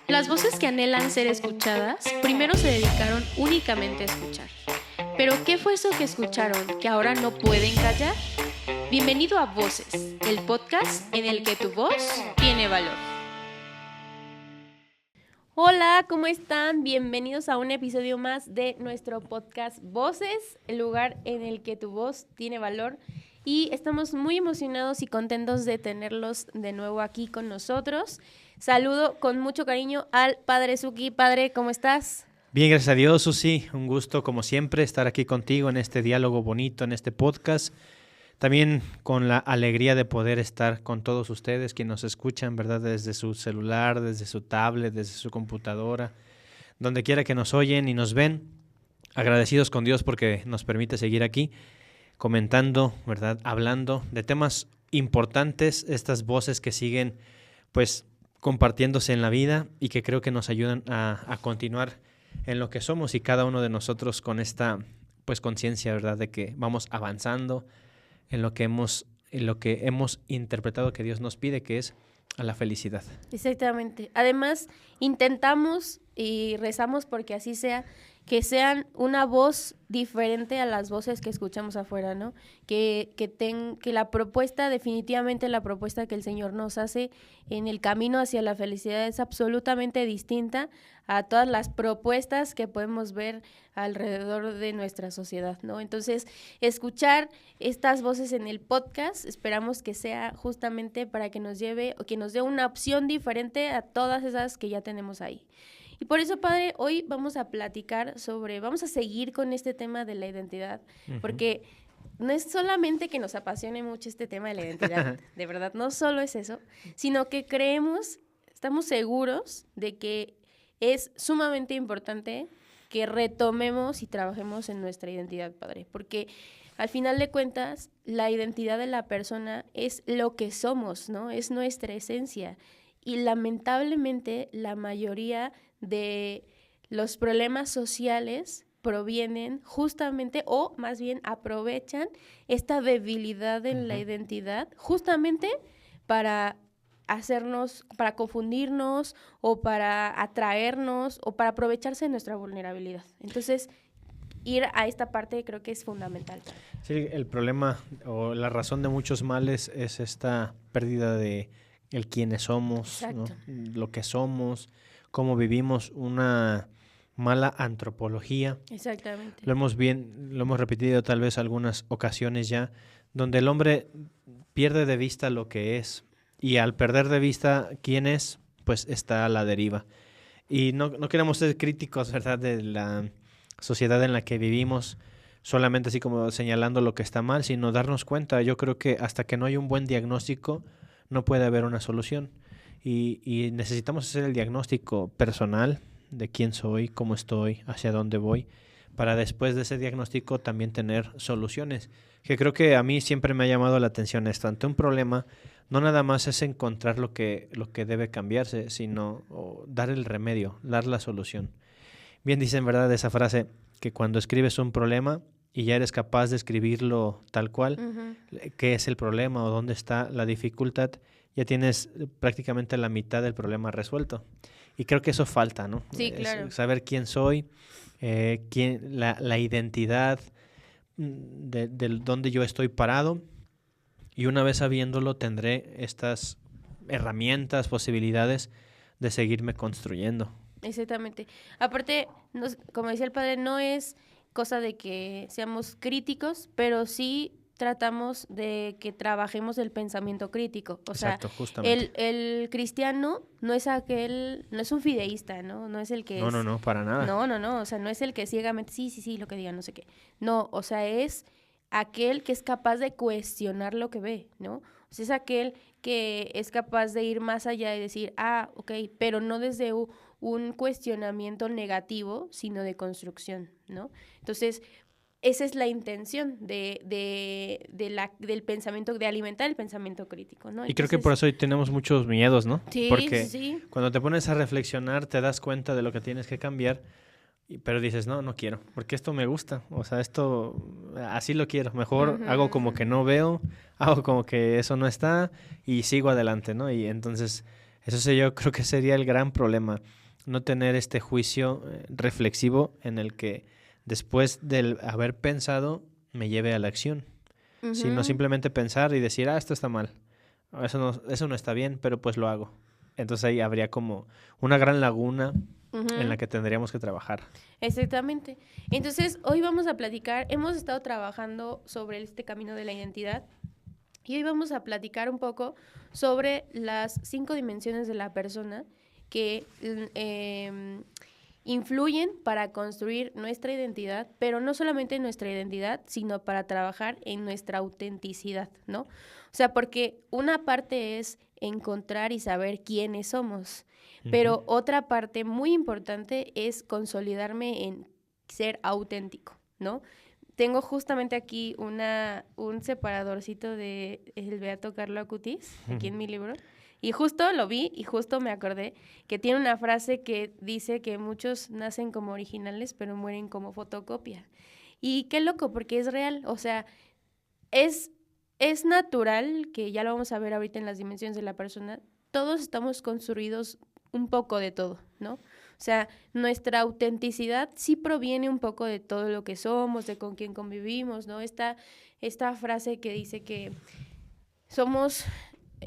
Las voces que anhelan ser escuchadas primero se dedicaron únicamente a escuchar. Pero ¿qué fue eso que escucharon que ahora no pueden callar? Bienvenido a Voces, el podcast en el que tu voz tiene valor. Hola, ¿cómo están? Bienvenidos a un episodio más de nuestro podcast Voces, el lugar en el que tu voz tiene valor. Y estamos muy emocionados y contentos de tenerlos de nuevo aquí con nosotros. Saludo con mucho cariño al Padre Suki. Padre, ¿cómo estás? Bien, gracias a Dios, Susi. Un gusto, como siempre, estar aquí contigo en este diálogo bonito, en este podcast. También con la alegría de poder estar con todos ustedes, quienes nos escuchan, ¿verdad? Desde su celular, desde su tablet, desde su computadora, donde quiera que nos oyen y nos ven. Agradecidos con Dios porque nos permite seguir aquí comentando, ¿verdad? Hablando de temas importantes, estas voces que siguen, pues, compartiéndose en la vida y que creo que nos ayudan a continuar en lo que somos y cada uno de nosotros con esta, pues, conciencia, ¿verdad? De que vamos avanzando en lo que hemos interpretado que Dios nos pide, que es a la felicidad. Exactamente. Además, intentamos y rezamos porque así sea, que sean una voz diferente a las voces que escuchamos afuera, ¿no? Que la propuesta, definitivamente la propuesta que el Señor nos hace en el camino hacia la felicidad es absolutamente distinta a todas las propuestas que podemos ver alrededor de nuestra sociedad, ¿no? Entonces, escuchar estas voces en el podcast, esperamos que sea justamente para que nos lleve o que nos dé una opción diferente a todas esas que ya tenemos ahí. Y por eso, Padre, hoy vamos a vamos a seguir con este tema de la identidad, porque no es solamente que nos apasione mucho este tema de la identidad, de verdad, no solo es eso, sino que estamos seguros de que es sumamente importante que retomemos y trabajemos en nuestra identidad, Padre, porque al final de cuentas, la identidad de la persona es lo que somos, ¿no? Es nuestra esencia. Y lamentablemente la mayoría de los problemas sociales provienen justamente, o más bien aprovechan esta debilidad en la identidad justamente para para confundirnos o para atraernos o para aprovecharse de nuestra vulnerabilidad. Entonces, ir a esta parte creo que es fundamental. Sí, el problema o la razón de muchos males es esta pérdida de el quiénes somos, ¿no? Lo que somos, cómo vivimos, una mala antropología. Exactamente. Lo hemos repetido tal vez algunas ocasiones ya, donde el hombre pierde de vista lo que es y al perder de vista quién es, pues está a la deriva. Y no queremos ser críticos, ¿verdad?, de la sociedad en la que vivimos, solamente así como señalando lo que está mal, sino darnos cuenta. Yo creo que hasta que no hay un buen diagnóstico, no puede haber una solución. Y necesitamos hacer el diagnóstico personal de quién soy, cómo estoy, hacia dónde voy, para después de ese diagnóstico también tener soluciones. Que creo que a mí siempre me ha llamado la atención esto. Ante un problema, no nada más es encontrar lo que debe cambiarse, sino dar el remedio, dar la solución. Bien dicen, ¿verdad?, esa frase, que cuando escribes un problema y ya eres capaz de escribirlo tal cual, qué es el problema o dónde está la dificultad, ya tienes prácticamente la mitad del problema resuelto. Y creo que eso falta, ¿no? Sí, claro. Saber quién soy, la identidad de dónde yo estoy parado, y una vez sabiéndolo tendré estas herramientas, posibilidades de seguirme construyendo. Exactamente. Aparte, como decía el Padre, no es cosa de que seamos críticos, pero sí tratamos de que trabajemos el pensamiento crítico. O Exacto, sea, justamente. el cristiano no es un fideísta, ¿no? No es el que No, para nada. No, o sea, no es el que ciegamente, sí, lo que diga, no sé qué. No, o sea, es aquel que es capaz de cuestionar lo que ve, ¿no? O sea, es aquel que es capaz de ir más allá y decir, ok, pero no desde un cuestionamiento negativo, sino de construcción, ¿no? Entonces, esa es la intención del pensamiento, de alimentar el pensamiento crítico, ¿no? Y creo que por eso hoy tenemos muchos miedos, ¿no? Sí, porque sí. Cuando te pones a reflexionar te das cuenta de lo que tienes que cambiar, pero dices, no quiero, porque esto me gusta, o sea, esto así lo quiero, mejor hago como que no veo, hago como que eso no está y sigo adelante, ¿no? Y entonces Yo creo que sería el gran problema, no tener este juicio reflexivo en el que después de haber pensado me lleve a la acción, sino Ujú. simplemente pensar y decir, esto está mal, eso no está bien, pero pues lo hago. Entonces ahí habría como una gran laguna en la Ujú. que tendríamos que trabajar. Exactamente. Entonces, hoy vamos a platicar, hemos estado trabajando sobre este camino de la identidad y hoy vamos a platicar un poco sobre las 5 dimensiones de la persona que influyen para construir nuestra identidad, pero no solamente nuestra identidad, sino para trabajar en nuestra autenticidad, ¿no? O sea, porque una parte es encontrar y saber quiénes somos, pero otra parte muy importante es consolidarme en ser auténtico, ¿no? Tengo justamente aquí un separadorcito de el Beato Carlo Acutis, aquí en mi libro, y justo lo vi y justo me acordé que tiene una frase que dice que muchos nacen como originales, pero mueren como fotocopia. Y qué loco, porque es real, o sea, es, es natural, que ya lo vamos a ver ahorita en las dimensiones de la persona, todos estamos construidos un poco de todo, ¿no? O sea, nuestra autenticidad sí proviene un poco de todo lo que somos, de con quién convivimos, ¿no? Esta frase que dice que somos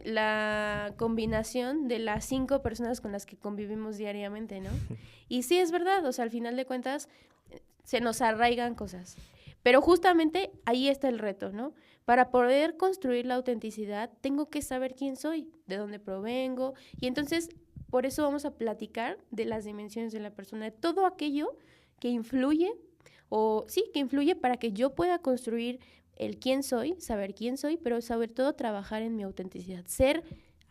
la combinación de las 5 personas con las que convivimos diariamente, ¿no? Y sí es verdad, o sea, al final de cuentas se nos arraigan cosas. Pero justamente ahí está el reto, ¿no? Para poder construir la autenticidad, tengo que saber quién soy, de dónde provengo, y entonces por eso vamos a platicar de las dimensiones de la persona, de todo aquello que influye, o sí, que influye para que yo pueda construir el quién soy, saber quién soy, pero sobre todo trabajar en mi autenticidad, ser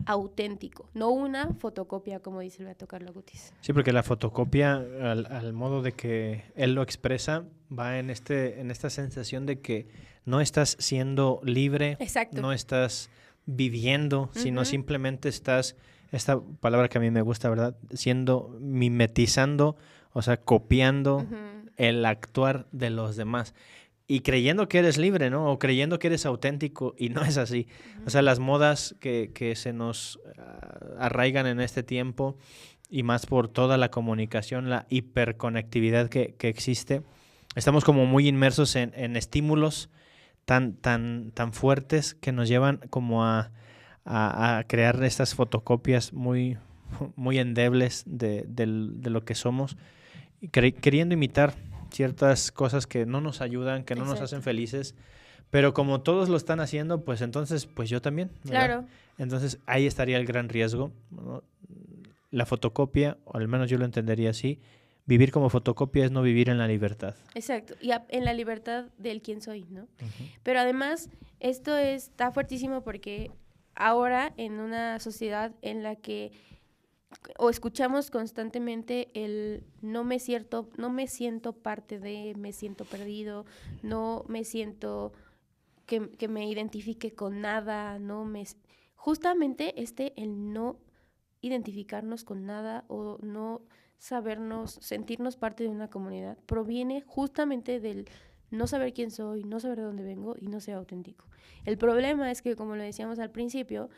auténtico, no una fotocopia, como dice el Beato Carlo Acutis. Sí, porque la fotocopia, al modo de que él lo expresa, va en esta sensación de que no estás siendo libre, Exacto. no estás viviendo, sino Ujú. simplemente estás, esta palabra que a mí me gusta, ¿verdad? Siendo, mimetizando, o sea, copiando Ujú. el actuar de los demás. Y creyendo que eres libre, ¿no? O creyendo que eres auténtico, y no es así. O sea, las modas que se nos arraigan en este tiempo, y más por toda la comunicación, la hiperconectividad que existe, estamos como muy inmersos en estímulos tan fuertes que nos llevan como a crear estas fotocopias muy endebles de lo que somos, y queriendo imitar ciertas cosas que no nos ayudan, que no nos hacen Exacto. felices, pero como todos lo están haciendo, pues entonces, pues yo también, ¿verdad? Claro. Entonces ahí estaría el gran riesgo, ¿no? La fotocopia, o al menos yo lo entendería así, vivir como fotocopia es no vivir en la libertad. Exacto, y en la libertad del quién soy, ¿no? Ujú. Pero además, esto está fuertísimo porque ahora en una sociedad en la que o escuchamos constantemente el no me siento parte de, me siento perdido, no me siento que me identifique con nada, justamente el no identificarnos con nada o no sentirnos parte de una comunidad, proviene justamente del no saber quién soy, no saber de dónde vengo y no ser auténtico. El problema es que, como lo decíamos al principio,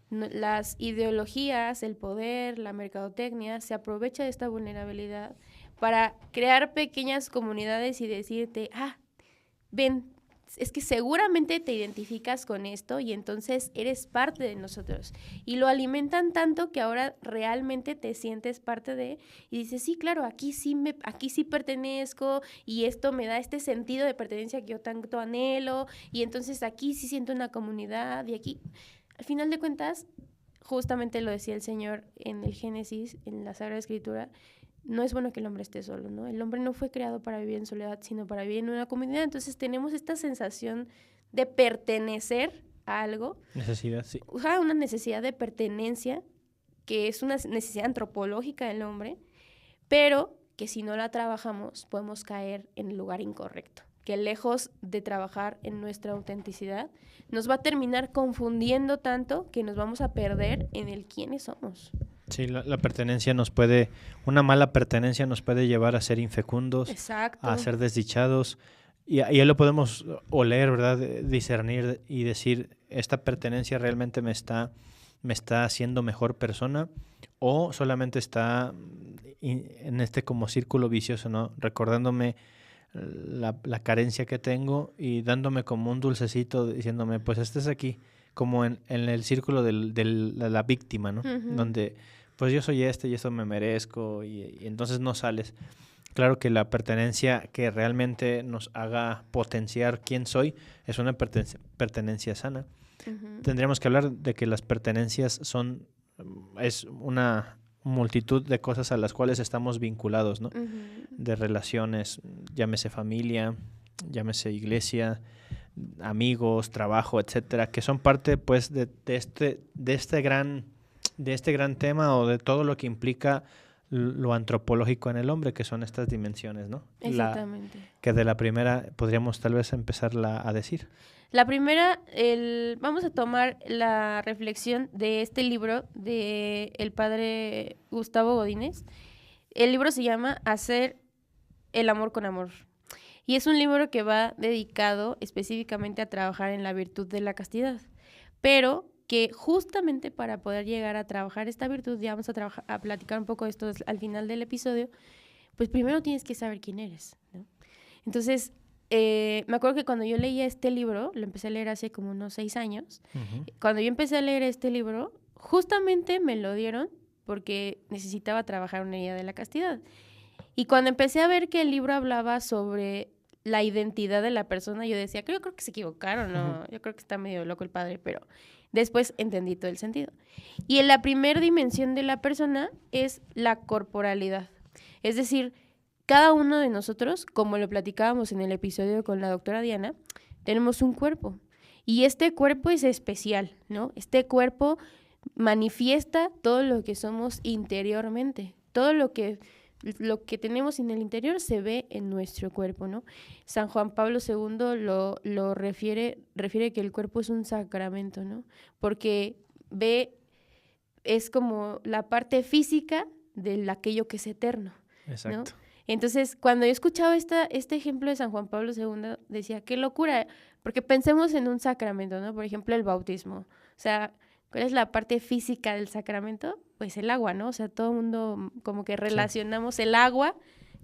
las ideologías, el poder, la mercadotecnia se aprovecha de esta vulnerabilidad para crear pequeñas comunidades y decirte, ven, es que seguramente te identificas con esto y entonces eres parte de nosotros. Y lo alimentan tanto que ahora realmente te sientes parte de y dices, sí, claro, aquí sí pertenezco y esto me da este sentido de pertenencia que yo tanto anhelo y entonces aquí sí siento una comunidad y aquí, al final de cuentas, justamente lo decía el Señor en el Génesis, en la Sagrada Escritura, no es bueno que el hombre esté solo, ¿no? El hombre no fue creado para vivir en soledad, sino para vivir en una comunidad. Entonces tenemos esta sensación de pertenecer a algo, Necesidad, sí. una necesidad de pertenencia, que es una necesidad antropológica del hombre, pero que si no la trabajamos podemos caer en el lugar incorrecto, que lejos de trabajar en nuestra autenticidad, nos va a terminar confundiendo tanto que nos vamos a perder en el quiénes somos. Sí, la pertenencia una mala pertenencia nos puede llevar a ser infecundos, Exacto. a ser desdichados, y ahí lo podemos oler, ¿verdad? Discernir y decir, esta pertenencia realmente me está me está haciendo mejor persona o solamente está en este como círculo vicioso, ¿no? Recordándome la carencia que tengo y dándome como un dulcecito diciéndome, pues estés aquí, como en el círculo de la víctima, ¿no? Ujú. Donde pues yo soy y esto me merezco y entonces no sales. Claro que la pertenencia que realmente nos haga potenciar quién soy es una pertenencia sana. Ujú. Tendríamos que hablar de que las pertenencias es una multitud de cosas a las cuales estamos vinculados, ¿no? Ujú. De relaciones, llámese familia, llámese iglesia, amigos, trabajo, etcétera, que son parte pues de este gran tema o de todo lo que implica lo antropológico en el hombre, que son estas dimensiones, ¿no? Exactamente. Que de la primera podríamos tal vez empezarla a decir. La primera, vamos a tomar la reflexión de este libro de el padre Gustavo Godínez. El libro se llama Hacer el amor con amor. Y es un libro que va dedicado específicamente a trabajar en la virtud de la castidad. Pero que justamente para poder llegar a trabajar esta virtud, ya vamos a platicar un poco de esto al final del episodio, pues primero tienes que saber quién eres, ¿no? Entonces, me acuerdo que cuando yo leía este libro, lo empecé a leer hace como unos 6 años, cuando yo empecé a leer este libro, justamente me lo dieron porque necesitaba trabajar una idea de la castidad. Y cuando empecé a ver que el libro hablaba sobre la identidad de la persona, yo decía, yo creo que se equivocaron, ¿no? Yo creo que está medio loco el padre, pero después entendí todo el sentido. Y en la primera dimensión de la persona es la corporalidad. Es decir, cada uno de nosotros, como lo platicábamos en el episodio con la doctora Diana, tenemos un cuerpo. Y este cuerpo es especial, ¿no? Este cuerpo manifiesta todo lo que somos interiormente. Todo lo que tenemos en el interior se ve en nuestro cuerpo, ¿no? San Juan Pablo II lo refiere que el cuerpo es un sacramento, ¿no? Porque es como la parte física de aquello que es eterno, Exacto. ¿no? Entonces, cuando yo escuchaba este ejemplo de San Juan Pablo II, decía, qué locura, porque pensemos en un sacramento, ¿no? Por ejemplo, el bautismo. O sea, ¿cuál es la parte física del sacramento? Pues el agua, ¿no? O sea, todo el mundo como que relacionamos el agua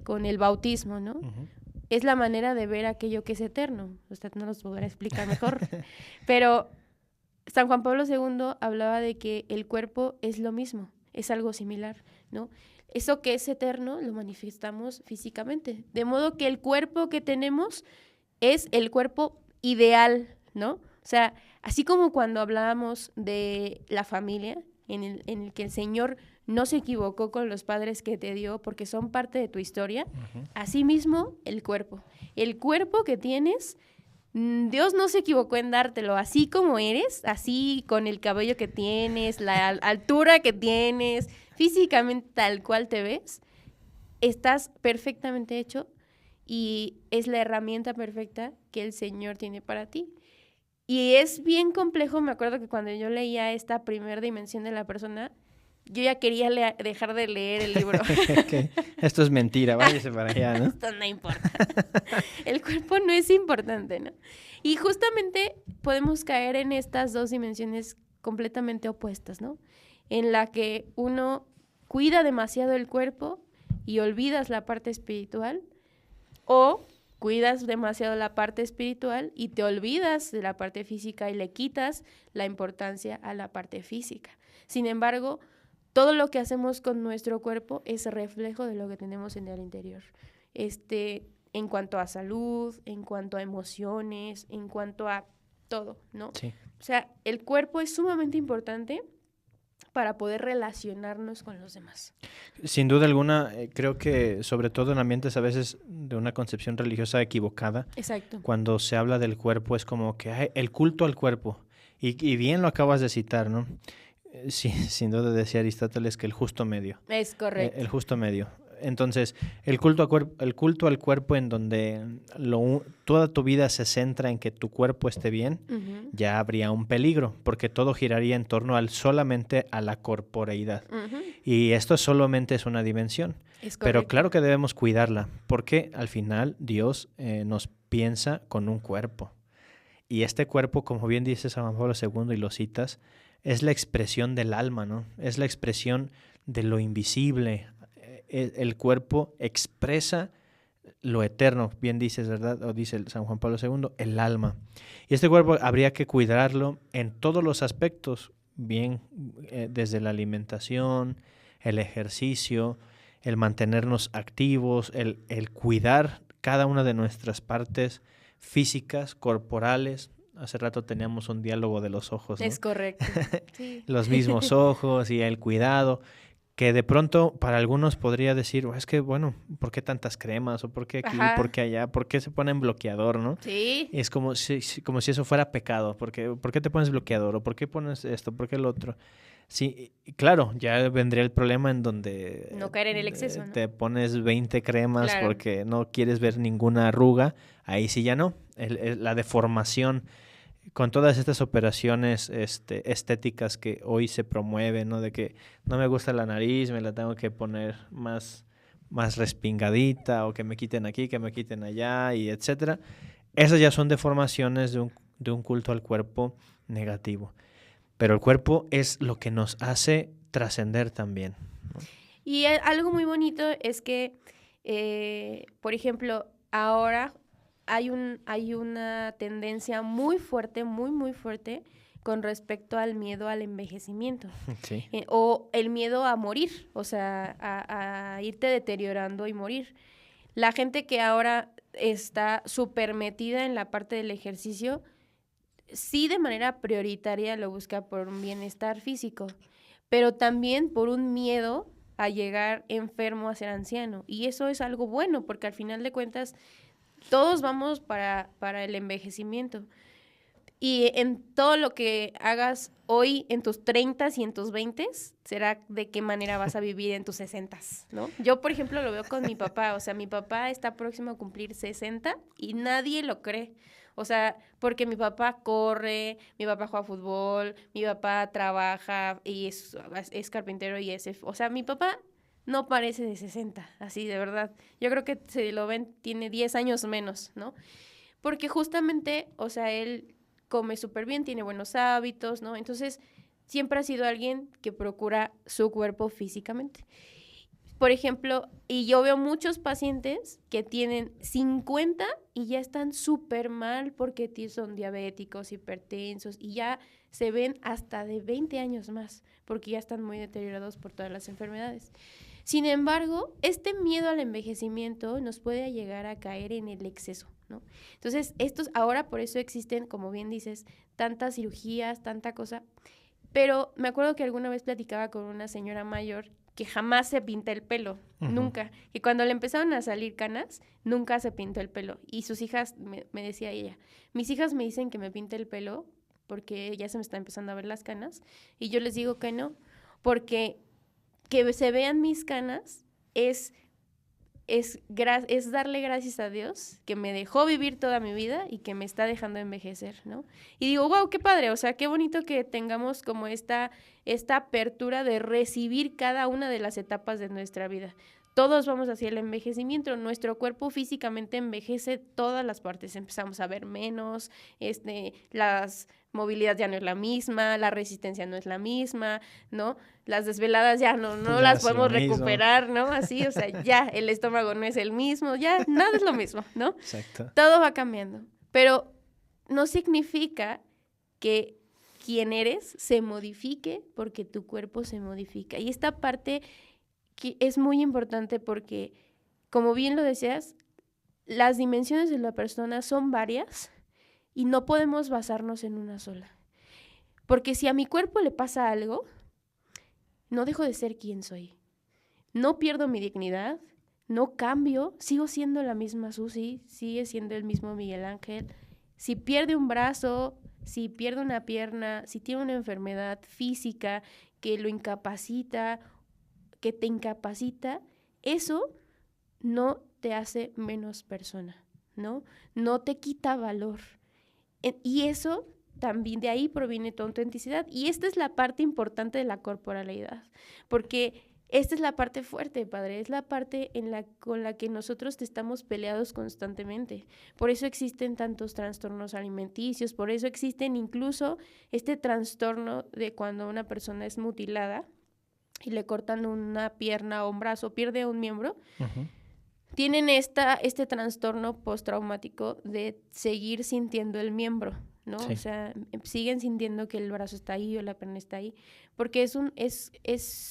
con el bautismo, ¿no? Uh-huh. Es la manera de ver aquello que es eterno. Usted no nos podrá explicar mejor. Pero San Juan Pablo II hablaba de que el cuerpo es lo mismo, es algo similar, ¿no? Eso que es eterno lo manifestamos físicamente. De modo que el cuerpo que tenemos es el cuerpo ideal, ¿no? O sea, así como cuando hablábamos de la familia, en el que el Señor no se equivocó con los padres que te dio porque son parte de tu historia, uh-huh. Asimismo el cuerpo. El cuerpo que tienes, Dios no se equivocó en dártelo así como eres, así con el cabello que tienes, la altura que tienes, físicamente tal cual te ves, estás perfectamente hecho y es la herramienta perfecta que el Señor tiene para ti. Y es bien complejo, me acuerdo que cuando yo leía esta primera dimensión de la persona, yo ya quería dejar de leer el libro. Okay. Esto es mentira, váyase para allá, ¿no? Esto no importa. El cuerpo no es importante, ¿no? Y justamente podemos caer en estas dos dimensiones completamente opuestas, ¿no? En la que uno cuida demasiado el cuerpo y olvidas la parte espiritual, o cuidas demasiado la parte espiritual y te olvidas de la parte física y le quitas la importancia a la parte física. Sin embargo, todo lo que hacemos con nuestro cuerpo es reflejo de lo que tenemos en el interior. En cuanto a salud, en cuanto a emociones, en cuanto a todo, ¿no? Sí. O sea, el cuerpo es sumamente importante para poder relacionarnos con los demás. Sin duda alguna, creo que sobre todo en ambientes a veces de una concepción religiosa equivocada. Exacto. Cuando se habla del cuerpo es como que hay el culto al cuerpo. Y bien lo acabas de citar, ¿no? Sí, sin duda decía Aristóteles que el justo medio. Es correcto. El justo medio. Entonces, el culto al cuerpo en donde toda tu vida se centra en que tu cuerpo esté bien, uh-huh. Ya habría un peligro, porque todo giraría en torno solamente a la corporeidad. Uh-huh. Y esto solamente es una dimensión. Pero claro que debemos cuidarla, porque al final Dios nos piensa con un cuerpo. Y este cuerpo, como bien dice San Juan Pablo II y lo citas, es la expresión del alma, ¿no? Es la expresión de lo invisible. El cuerpo expresa lo eterno, bien dices, ¿verdad? O dice el San Juan Pablo II, el alma. Y este cuerpo habría que cuidarlo en todos los aspectos, bien, desde la alimentación, el ejercicio, el mantenernos activos, el cuidar cada una de nuestras partes físicas, corporales. Hace rato teníamos un diálogo de los ojos, ¿no? Es correcto. Sí. Los mismos ojos y el cuidado, que de pronto para algunos podría decir, es que bueno, ¿por qué tantas cremas? ¿O por qué aquí? Ajá. ¿Por qué allá? ¿Por qué se ponen bloqueador, no? Sí. Y es como si eso fuera pecado. ¿Por qué te pones bloqueador? ¿O por qué pones esto? ¿Por qué el otro? Sí, y claro, ya vendría el problema en donde No caer en el exceso, ¿no? te pones 20 cremas Claro. porque no quieres ver ninguna arruga. Ahí sí ya no. La deformación con todas estas operaciones estéticas que hoy se promueven, ¿no? De que no me gusta la nariz, me la tengo que poner más respingadita, o que me quiten aquí, que me quiten allá, y etcétera. Esas ya son deformaciones de un culto al cuerpo negativo. Pero el cuerpo es lo que nos hace trascender también, ¿no? Y algo muy bonito es que, por ejemplo, ahora hay una tendencia muy fuerte, muy fuerte, con respecto al miedo al envejecimiento. Sí. O el miedo a morir, o sea, a irte deteriorando y morir. La gente que ahora está súper metida en la parte del ejercicio, sí de manera prioritaria lo busca por un bienestar físico, pero también por un miedo a llegar enfermo a ser anciano. Y eso es algo bueno, porque al final de cuentas todos vamos para el envejecimiento. Y en todo lo que hagas hoy en tus 30s y en tus 20s, será de qué manera vas a vivir en tus 60s, ¿no? Yo, por ejemplo, lo veo con mi papá. O sea, mi papá está próximo a cumplir 60 y nadie lo cree. O sea, porque mi papá corre, mi papá juega fútbol, mi papá trabaja y es carpintero y o sea, mi papá no parece de 60, así de verdad. Yo creo que si lo ven, tiene 10 años menos, ¿no? Porque justamente, o sea, él come súper bien, tiene buenos hábitos, ¿no? Entonces, siempre ha sido alguien que procura su cuerpo físicamente. Por ejemplo, y yo veo muchos pacientes que tienen 50 y ya están súper mal porque son diabéticos, hipertensos, y ya se ven hasta de 20 años más, porque ya están muy deteriorados por todas las enfermedades. Sin embargo, este miedo al envejecimiento nos puede llegar a caer en el exceso, ¿no? Entonces, ahora por eso existen, como bien dices, tantas cirugías, tanta cosa. Pero me acuerdo que alguna vez platicaba con una señora mayor que jamás se pinta el pelo, nunca. Y cuando le empezaron a salir canas, nunca se pintó el pelo. Y sus hijas, me decía ella, mis hijas me dicen que me pinte el pelo porque ya se me está empezando a ver las canas. Y yo les digo que no, porque que se vean mis canas es darle gracias a Dios que me dejó vivir toda mi vida y que me está dejando envejecer, ¿no? Y digo, wow, qué padre, o sea, qué bonito que tengamos como esta apertura de recibir cada una de las etapas de nuestra vida. Todos vamos hacia el envejecimiento, nuestro cuerpo físicamente envejece todas las partes, empezamos a ver menos, las movilidad ya no es la misma, la resistencia no es la misma, ¿no? Las desveladas ya no las podemos recuperar, ¿no? Así, o sea, ya el estómago no es el mismo, ya nada es lo mismo, ¿no? Exacto. Todo va cambiando, pero no significa que quien eres se modifique porque tu cuerpo se modifica. Y esta parte que es muy importante porque, como bien lo decías, las dimensiones de la persona son varias y no podemos basarnos en una sola. Porque si a mi cuerpo le pasa algo, no dejo de ser quien soy. No pierdo mi dignidad, no cambio, sigo siendo la misma Susi, sigue siendo el mismo Miguel Ángel. Si pierde un brazo, si pierde una pierna, si tiene una enfermedad física que lo incapacita, que te incapacita, eso no te hace menos persona, ¿no? No te quita valor. Y eso también, de ahí proviene tu autenticidad. Y esta es la parte importante de la corporalidad, porque esta es la parte fuerte, padre, es la parte con la que nosotros estamos peleados constantemente. Por eso existen tantos trastornos alimenticios, por eso existen incluso este trastorno de cuando una persona es mutilada y le cortan una pierna o un brazo, pierde un miembro. Ujú. Tienen este trastorno postraumático de seguir sintiendo el miembro, ¿no? Sí. O sea, siguen sintiendo que el brazo está ahí o la pierna está ahí, porque es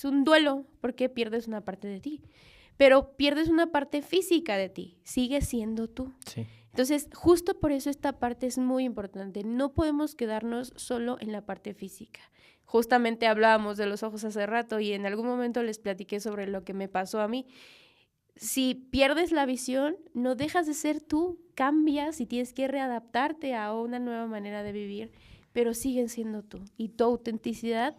un duelo, porque pierdes una parte de ti, pero pierdes una parte física de ti, sigues siendo tú. Sí. Entonces, justo por eso esta parte es muy importante. No podemos quedarnos solo en la parte física. Justamente hablábamos de los ojos hace rato y en algún momento les platiqué sobre lo que me pasó a mí. Si pierdes la visión, no dejas de ser tú, cambias y tienes que readaptarte a una nueva manera de vivir, pero siguen siendo tú. Y tu autenticidad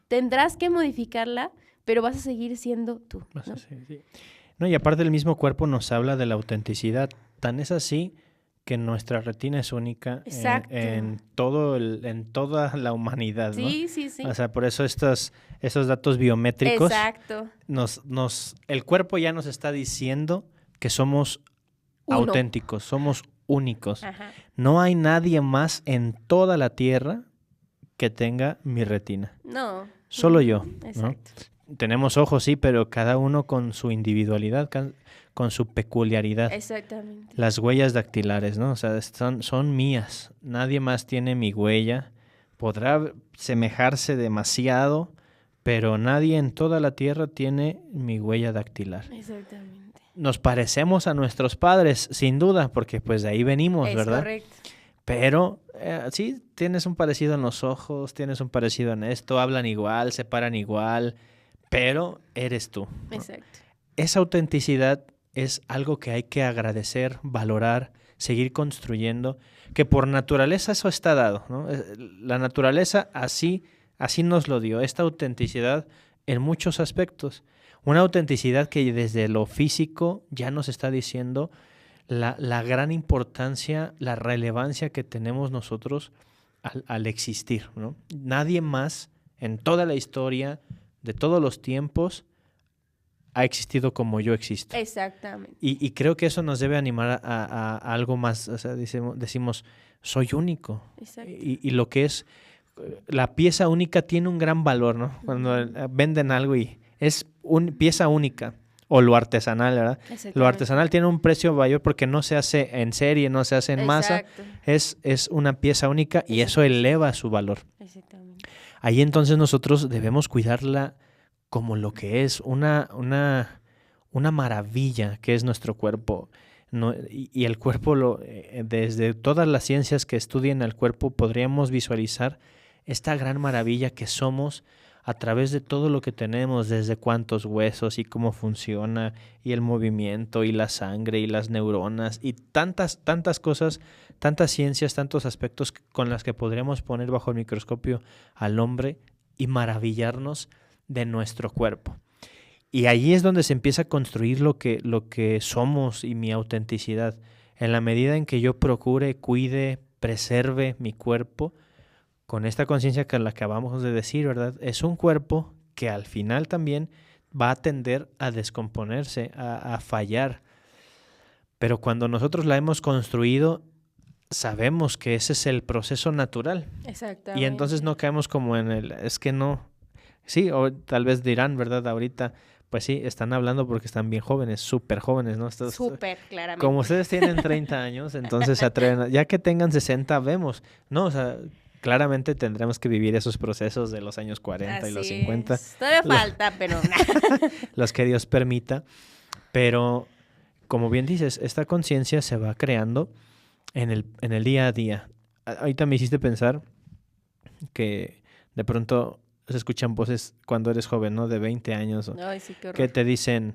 tendrás que modificarla, pero vas a seguir siendo tú, ¿no? Sí. No, y aparte el mismo cuerpo nos habla de la autenticidad. Tan es así que nuestra retina es única Exacto. en toda la humanidad, ¿no? Sí. O sea, por eso esos datos biométricos, Exacto. el cuerpo ya nos está diciendo que somos Uno. auténticos, somos únicos. Ajá. No hay nadie más en toda la tierra que tenga mi retina. No. Solo yo, ¿no? Exacto. Tenemos ojos, sí, pero cada uno con su individualidad, con su peculiaridad. Exactamente. Las huellas dactilares, ¿no? O sea, son mías. Nadie más tiene mi huella. Podrá semejarse demasiado, pero nadie en toda la tierra tiene mi huella dactilar. Exactamente. Nos parecemos a nuestros padres, sin duda, porque pues de ahí venimos, Es ¿verdad? correcto. Pero sí, tienes un parecido en los ojos, tienes un parecido en esto, hablan igual, se paran igual, pero eres tú, ¿no? Exacto. Esa autenticidad es algo que hay que agradecer, valorar, seguir construyendo, que por naturaleza eso está dado, ¿no? La naturaleza así nos lo dio, esta autenticidad en muchos aspectos. Una autenticidad que desde lo físico ya nos está diciendo la gran importancia, la relevancia que tenemos nosotros al existir, ¿no? Nadie más en toda la historia, de todos los tiempos, ha existido como yo existo. Exactamente. Y creo que eso nos debe animar a algo más. O sea, decimos, soy único. Exacto. Y lo que es, la pieza única tiene un gran valor, ¿no? Cuando venden algo y es pieza única. O lo artesanal, ¿verdad? Lo artesanal tiene un precio mayor porque no se hace en serie, no se hace en masa. Es una pieza única y eso eleva su valor. Exactamente. Ahí entonces nosotros debemos cuidarla como lo que es, una maravilla que es nuestro cuerpo. No, y el cuerpo, desde todas las ciencias que estudian el cuerpo, podríamos visualizar esta gran maravilla que somos a través de todo lo que tenemos, desde cuántos huesos y cómo funciona, y el movimiento, y la sangre, y las neuronas, y tantas cosas, tantas ciencias, tantos aspectos con las que podríamos poner bajo el microscopio al hombre y maravillarnos de nuestro cuerpo. Y allí es donde se empieza a construir lo que somos y mi autenticidad. En la medida en que yo procure, cuide, preserve mi cuerpo, con esta conciencia que la acabamos de decir, ¿verdad? Es un cuerpo que al final también va a tender a descomponerse, a fallar. Pero cuando nosotros la hemos construido, sabemos que ese es el proceso natural. Exactamente. Y entonces no caemos como es que no. Sí, o tal vez dirán, ¿verdad? Ahorita, pues sí, están hablando porque están bien jóvenes, súper jóvenes, ¿no? Súper, claramente. Como ustedes tienen 30 años, entonces se atreven, ya que tengan 60, vemos, ¿no? O sea, claramente tendremos que vivir esos procesos de los años 40 y los 50. Todavía falta, pero... los que Dios permita. Pero, como bien dices, esta conciencia se va creando en el día a día. Ahorita me hiciste pensar que de pronto se escuchan voces cuando eres joven, ¿no? De 20 años. Ay, sí, qué horror. Que te dicen,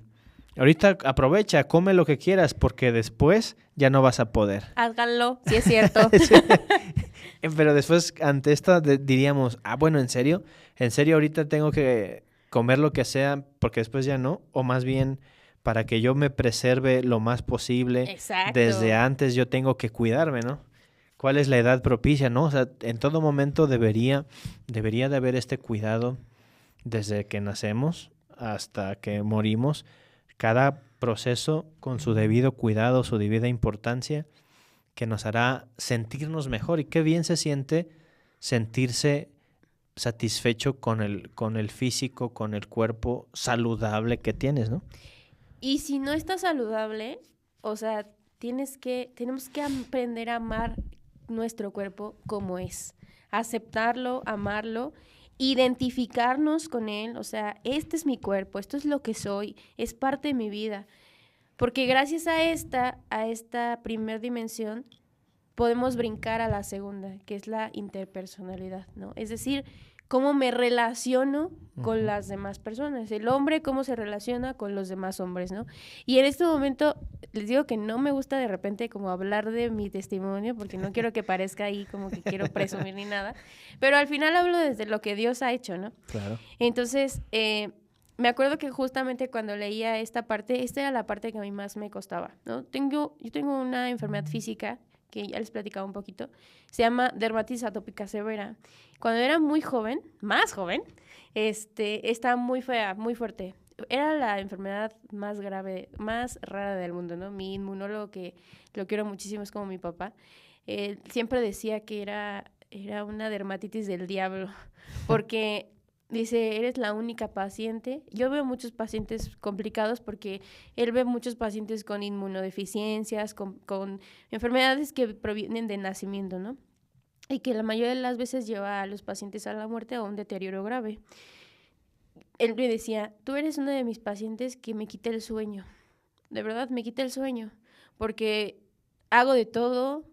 ahorita aprovecha, come lo que quieras, porque después ya no vas a poder. Háganlo, sí es cierto. Sí. Pero después, ante esta, diríamos, bueno, ¿en serio? ¿En serio ahorita tengo que comer lo que sea porque después ya no? O más bien, para que yo me preserve lo más posible. Exacto. Desde antes yo tengo que cuidarme, ¿no? ¿Cuál es la edad propicia, no? O sea, en todo momento debería de haber este cuidado desde que nacemos hasta que morimos, cada proceso con su debido cuidado, su debida importancia, que nos hará sentirnos mejor. Y qué bien se siente sentirse satisfecho con el físico, con el cuerpo saludable que tienes, ¿no? Y si no estás saludable, o sea, tenemos que aprender a amar nuestro cuerpo como es, aceptarlo, amarlo, identificarnos con él, o sea, este es mi cuerpo, esto es lo que soy, es parte de mi vida, porque gracias a esta primer dimensión podemos brincar a la segunda, que es la interpersonalidad, ¿no? Es decir, cómo me relaciono con las demás personas. El hombre, cómo se relaciona con los demás hombres, ¿no? Y en este momento, les digo que no me gusta de repente como hablar de mi testimonio, porque no quiero que parezca ahí como que quiero presumir ni nada, pero al final hablo desde lo que Dios ha hecho, ¿no? Claro. Entonces, me acuerdo que justamente cuando leía esta parte, esta era la parte que a mí más me costaba, ¿no? Yo tengo una enfermedad física que ya les platicaba un poquito, se llama dermatitis atópica severa. Cuando era muy joven, más joven, estaba muy fea, muy fuerte. Era la enfermedad más grave, más rara del mundo, ¿no? Mi inmunólogo, que lo quiero muchísimo, es como mi papá, siempre decía que era una dermatitis del diablo, porque dice, eres la única paciente. Yo veo muchos pacientes complicados porque él ve muchos pacientes con inmunodeficiencias, con enfermedades que provienen de nacimiento, ¿no? Y que la mayoría de las veces lleva a los pacientes a la muerte o a un deterioro grave. Él me decía, tú eres uno de mis pacientes que me quita el sueño. De verdad, me quita el sueño. Porque hago de todo,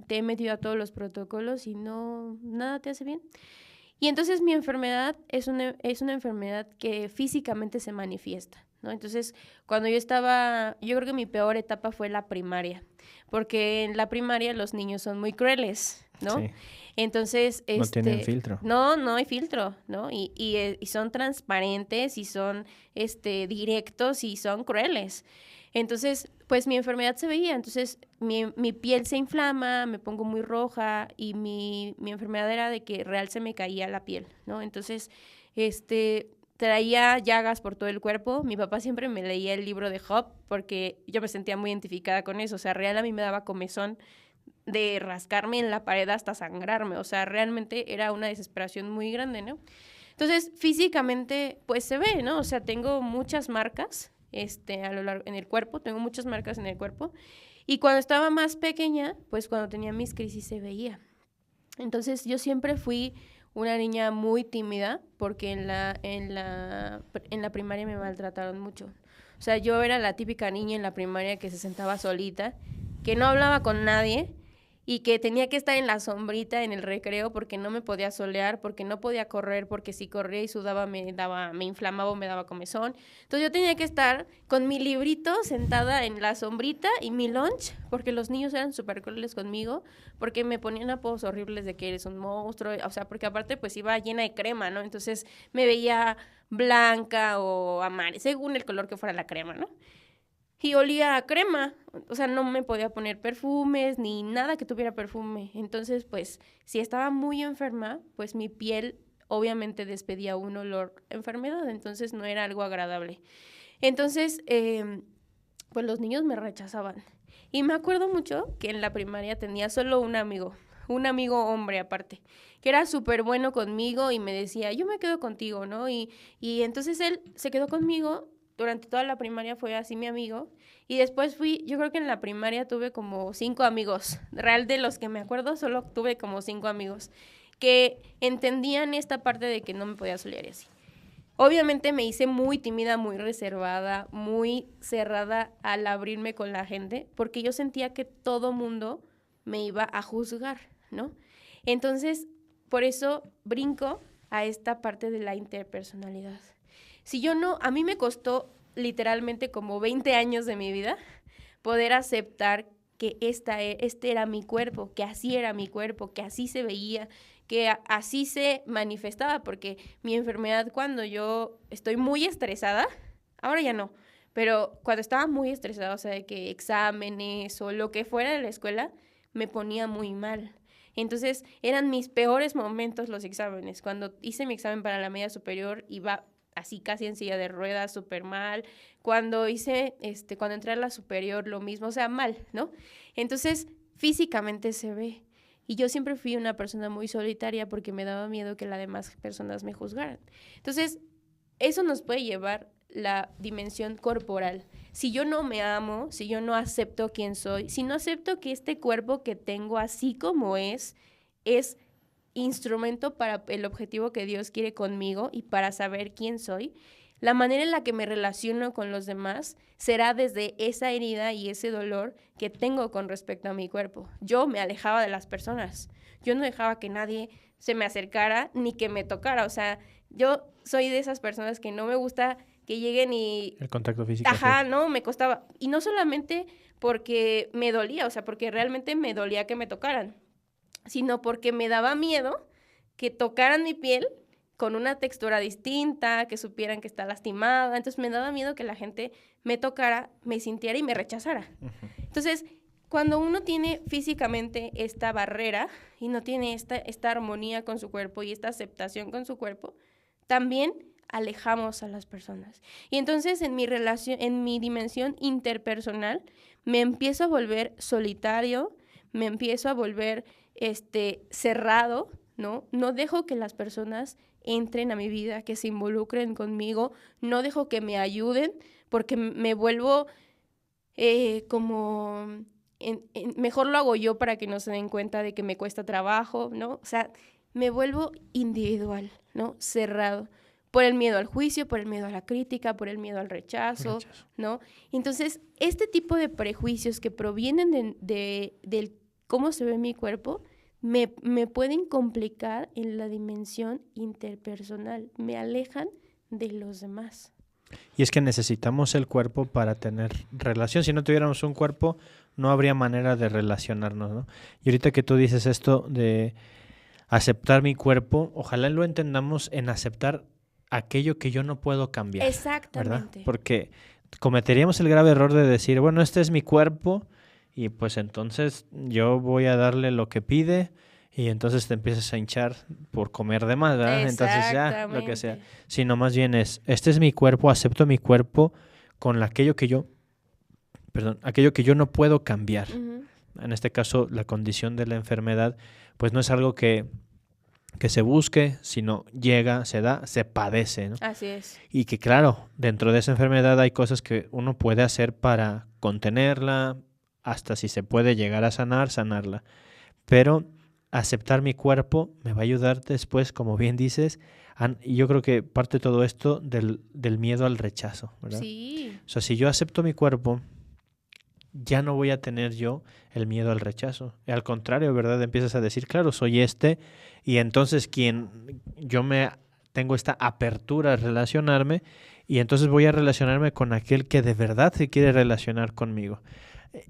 te he metido a todos los protocolos y nada te hace bien. Y entonces mi enfermedad es una enfermedad que físicamente se manifiesta, ¿no? Entonces, cuando yo creo que mi peor etapa fue la primaria, porque en la primaria los niños son muy crueles, ¿no? Sí. Entonces, no tienen filtro. No hay filtro, ¿no? Y son transparentes y son directos y son crueles. Entonces, pues mi enfermedad se veía, entonces mi piel se inflama, me pongo muy roja y mi enfermedad era de que real se me caía la piel, ¿no? Entonces, traía llagas por todo el cuerpo. Mi papá siempre me leía el libro de Job porque yo me sentía muy identificada con eso, o sea, real a mí me daba comezón de rascarme en la pared hasta sangrarme, o sea, realmente era una desesperación muy grande, ¿no? Entonces, físicamente, pues se ve, ¿no? O sea, tengo muchas marcas a lo largo en el cuerpo, tengo muchas marcas en el cuerpo. Y cuando estaba más pequeña, pues cuando tenía mis crisis se veía. Entonces, yo siempre fui una niña muy tímida porque en la primaria me maltrataron mucho. O sea, yo era la típica niña en la primaria que se sentaba solita, que no hablaba con nadie y que tenía que estar en la sombrita en el recreo porque no me podía solear, porque no podía correr, porque si corría y sudaba me inflamaba o me daba comezón. Entonces yo tenía que estar con mi librito sentada en la sombrita y mi lunch, porque los niños eran súper crueles conmigo, porque me ponían apodos horribles de que eres un monstruo, o sea, porque aparte pues iba llena de crema, ¿no? Entonces me veía blanca o amarilla, según el color que fuera la crema, ¿no? Y olía a crema, o sea, no me podía poner perfumes ni nada que tuviera perfume. Entonces, pues, si estaba muy enferma, pues mi piel obviamente despedía un olor a enfermedad, entonces no era algo agradable. Entonces, pues los niños me rechazaban. Y me acuerdo mucho que en la primaria tenía solo un amigo hombre aparte, que era súper bueno conmigo y me decía, yo me quedo contigo, ¿no? Y entonces él se quedó conmigo. Durante toda la primaria fue así mi amigo. Y después yo creo que en la primaria tuve como 5 amigos. Real, de los que me acuerdo, solo tuve como 5 amigos que entendían esta parte de que no me podía solear y así. Obviamente me hice muy tímida, muy reservada, muy cerrada al abrirme con la gente, porque yo sentía que todo mundo me iba a juzgar, ¿no? Entonces, por eso brinco a esta parte de la interpersonalidad. A mí me costó literalmente como 20 años de mi vida poder aceptar que este era mi cuerpo, que así era mi cuerpo, que así se veía, que así se manifestaba, porque mi enfermedad cuando yo estoy muy estresada, ahora ya no, pero cuando estaba muy estresada, o sea, de que exámenes o lo que fuera de la escuela, me ponía muy mal. Entonces, eran mis peores momentos los exámenes. Cuando hice mi examen para la media superior, iba así casi en silla de ruedas, súper mal. Cuando cuando entré a la superior, lo mismo, o sea, mal, ¿no? Entonces, físicamente se ve. Y yo siempre fui una persona muy solitaria porque me daba miedo que las demás personas me juzgaran. Entonces, eso nos puede llevar la dimensión corporal. Si yo no me amo, si yo no acepto quién soy, si no acepto que este cuerpo que tengo así como es instrumento para el objetivo que Dios quiere conmigo y para saber quién soy, la manera en la que me relaciono con los demás será desde esa herida y ese dolor que tengo con respecto a mi cuerpo. Yo me alejaba de las personas. Yo no dejaba que nadie se me acercara ni que me tocara. O sea, yo soy de esas personas que no me gusta que lleguen y... El contacto físico. Ajá, Sí. no, me costaba. Y no solamente porque me dolía, o sea, porque realmente me dolía que me tocaran, sino porque me daba miedo que tocaran mi piel con una textura distinta, que supieran que está lastimada. Entonces me daba miedo que la gente me tocara, me sintiera y me rechazara. Uh-huh. Entonces, cuando uno tiene físicamente esta barrera y no tiene esta armonía con su cuerpo y esta aceptación con su cuerpo, también alejamos a las personas. Y entonces en mi relación, en mi dimensión interpersonal, me empiezo a volver solitario, me empiezo a volver cerrado, ¿no? No dejo que las personas entren a mi vida, que se involucren conmigo, no dejo que me ayuden, porque me vuelvo mejor lo hago yo para que no se den cuenta de que me cuesta trabajo, ¿no? O sea, me vuelvo individual, ¿no? Cerrado, por el miedo al juicio, por el miedo a la crítica, por el miedo al rechazo, ¿no? Entonces, este tipo de prejuicios que provienen del cómo se ve mi cuerpo, me pueden complicar en la dimensión interpersonal, me alejan de los demás. Y es que necesitamos el cuerpo para tener relación. Si no tuviéramos un cuerpo, no habría manera de relacionarnos, ¿no? Y ahorita que tú dices esto de aceptar mi cuerpo, ojalá lo entendamos en aceptar aquello que yo no puedo cambiar. Exactamente. ¿Verdad? Porque cometeríamos el grave error de decir, bueno, este es mi cuerpo y pues entonces yo voy a darle lo que pide y entonces te empiezas a hinchar por comer de más, ¿verdad? Entonces ya, lo que sea. Sino más bien este es mi cuerpo, acepto mi cuerpo con aquello que yo no puedo cambiar. Uh-huh. En este caso, la condición de la enfermedad, pues no es algo que se busque, sino llega, se da, se padece, ¿no? Así es. Y que claro, dentro de esa enfermedad hay cosas que uno puede hacer para contenerla, hasta si se puede llegar a sanarla. Pero aceptar mi cuerpo me va a ayudar después, como bien dices, y yo creo que parte de todo esto del miedo al rechazo, ¿verdad? Sí. O sea, si yo acepto mi cuerpo, ya no voy a tener yo el miedo al rechazo. Y al contrario, ¿verdad? Empiezas a decir, claro, soy y entonces tengo esta apertura a relacionarme, y entonces voy a relacionarme con aquel que de verdad se quiere relacionar conmigo.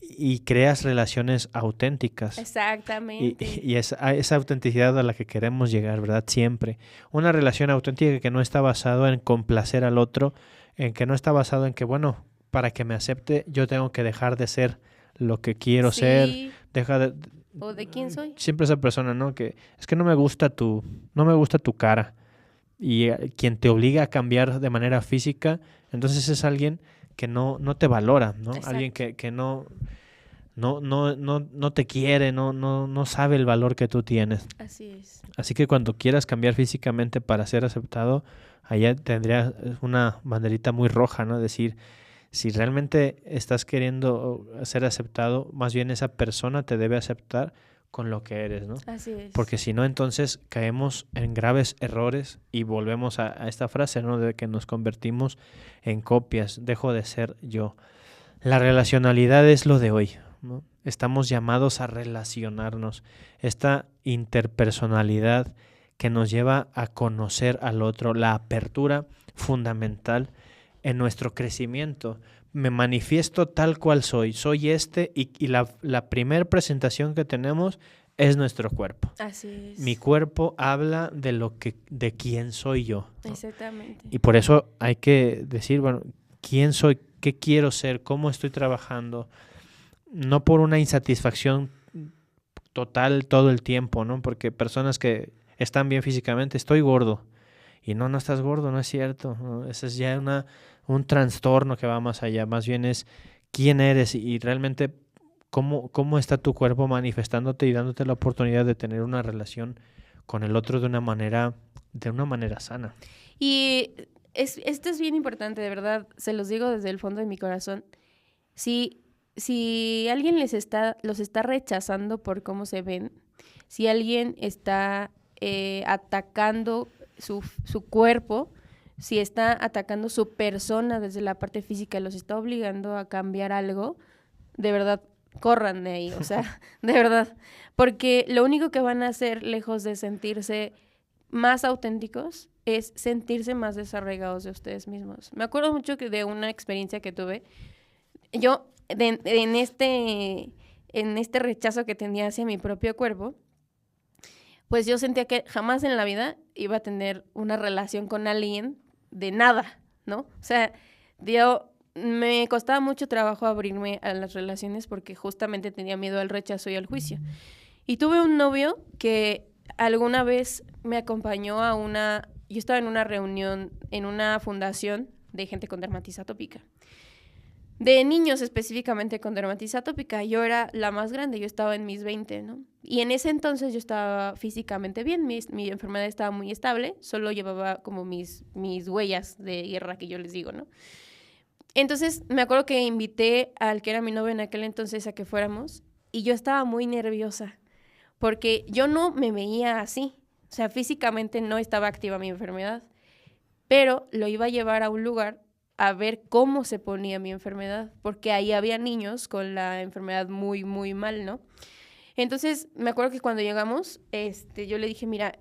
Y creas relaciones auténticas. Exactamente. Y esa autenticidad a la que queremos llegar, ¿verdad? Siempre. Una relación auténtica que no está basado en complacer al otro, en que no está basado en que, bueno, para que me acepte yo tengo que dejar de ser lo que quiero ser. ¿O de quién soy? Siempre esa persona, ¿no? Que es que no me gusta tu cara. Y quien te obliga a cambiar de manera física, entonces es alguien que no te valora, ¿no? Exacto. Alguien que no te quiere, no sabe el valor que tú tienes. Así es. Así que cuando quieras cambiar físicamente para ser aceptado, allá tendrías una banderita muy roja, ¿no? Decir, si realmente estás queriendo ser aceptado, más bien esa persona te debe aceptar con lo que eres, ¿no? Así es. Porque si no, entonces caemos en graves errores y volvemos a esta frase, ¿no? De que nos convertimos en copias, dejo de ser yo. La relacionalidad es lo de hoy, ¿no? Estamos llamados a relacionarnos. Esta interpersonalidad que nos lleva a conocer al otro, la apertura fundamental en nuestro crecimiento. Me manifiesto tal cual soy y la primera presentación que tenemos es nuestro cuerpo. Así es. Mi cuerpo habla de quién soy yo, ¿no? Exactamente. Y por eso hay que decir, bueno, ¿quién soy? ¿Qué quiero ser? ¿Cómo estoy trabajando? No por una insatisfacción total todo el tiempo, ¿no? Porque personas que están bien físicamente, estoy gordo. Y no estás gordo, no es cierto. ¿No? Ese es ya un trastorno que va más allá. Más bien es quién eres y realmente cómo está tu cuerpo manifestándote y dándote la oportunidad de tener una relación con el otro de una manera sana. Y esto es bien importante, de verdad, se los digo desde el fondo de mi corazón. Si alguien los está rechazando por cómo se ven, si alguien está atacando su cuerpo, si está atacando su persona desde la parte física, los está obligando a cambiar algo, de verdad, corran de ahí, o sea, de verdad. Porque lo único que van a hacer, lejos de sentirse más auténticos, es sentirse más desarraigados de ustedes mismos. Me acuerdo mucho de una experiencia que tuve. Yo, en este rechazo que tenía hacia mi propio cuerpo, pues yo sentía que jamás en la vida iba a tener una relación con alguien de nada, ¿no? O sea, me costaba mucho trabajo abrirme a las relaciones porque justamente tenía miedo al rechazo y al juicio. Y tuve un novio que alguna vez me acompañó yo estaba en una reunión, en una fundación de gente con dermatitis atópica. De niños específicamente con dermatitis atópica. Yo era la más grande, yo estaba en mis 20, ¿no? Y en ese entonces yo estaba físicamente bien, mi enfermedad estaba muy estable, solo llevaba como mis huellas de guerra que yo les digo, ¿no? Entonces me acuerdo que invité al que era mi novio en aquel entonces a que fuéramos y yo estaba muy nerviosa porque yo no me veía así, o sea, físicamente no estaba activa mi enfermedad, pero lo iba a llevar a un lugar a ver cómo se ponía mi enfermedad, porque ahí había niños con la enfermedad muy, muy mal, ¿no? Entonces, me acuerdo que cuando llegamos, yo le dije, mira,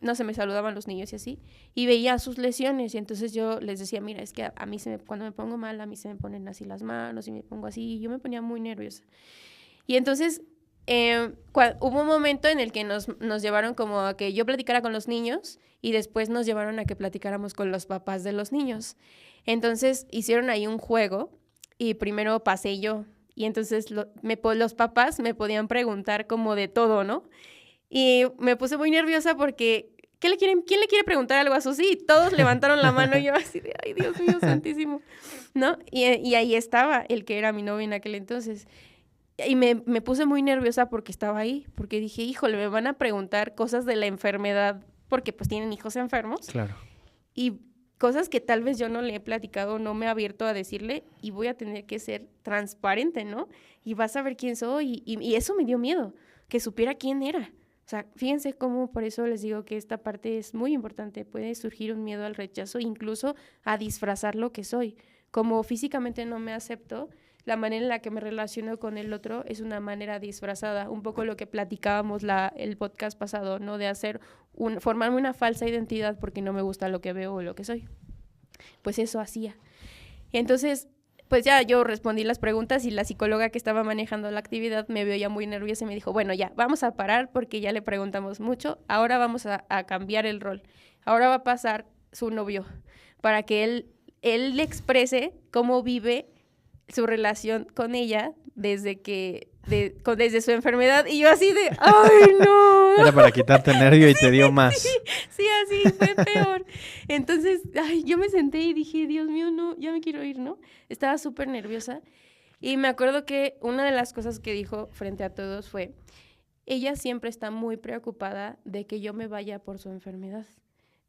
no sé, me saludaban los niños y así, y veía sus lesiones, y entonces yo les decía, mira, es que a mí cuando me pongo mal, a mí se me ponen así las manos, y me pongo así, y yo me ponía muy nerviosa. Y entonces, hubo un momento en el que nos llevaron como a que yo platicara con los niños, y después nos llevaron a que platicáramos con los papás de los niños. Entonces, hicieron ahí un juego, y primero pasé yo, y entonces los papás me podían preguntar como de todo, ¿no? Y me puse muy nerviosa porque, ¿quién le quiere preguntar algo a Susi? Y todos levantaron la mano y yo así de, ay, Dios mío, santísimo, ¿no? Y ahí estaba el que era mi novio en aquel entonces. Y me puse muy nerviosa porque estaba ahí, porque dije, híjole, me van a preguntar cosas de la enfermedad, porque pues tienen hijos enfermos. Claro. Y cosas que tal vez yo no le he platicado, no me he abierto a decirle y voy a tener que ser transparente, ¿no? Y vas a ver quién soy y eso me dio miedo, que supiera quién era. O sea, fíjense cómo por eso les digo que esta parte es muy importante. Puede surgir un miedo al rechazo, incluso a disfrazar lo que soy. Como físicamente no me acepto, la manera en la que me relaciono con el otro es una manera disfrazada, un poco lo que platicábamos el podcast pasado, ¿no? De formarme una falsa identidad porque no me gusta lo que veo o lo que soy. Pues eso hacía. Y entonces, pues ya yo respondí las preguntas y la psicóloga que estaba manejando la actividad me vio ya muy nerviosa y me dijo, bueno, ya, vamos a parar porque ya le preguntamos mucho, ahora vamos a cambiar el rol. Ahora va a pasar su novio para que él le exprese cómo vive su relación con ella desde su enfermedad y yo así de, ¡ay, no! Era para quitarte el nervio y te dio más. Sí, así, fue peor. Entonces, yo me senté y dije, Dios mío, no, ya me quiero ir, ¿no? Estaba súper nerviosa y me acuerdo que una de las cosas que dijo frente a todos fue, ella siempre está muy preocupada de que yo me vaya por su enfermedad,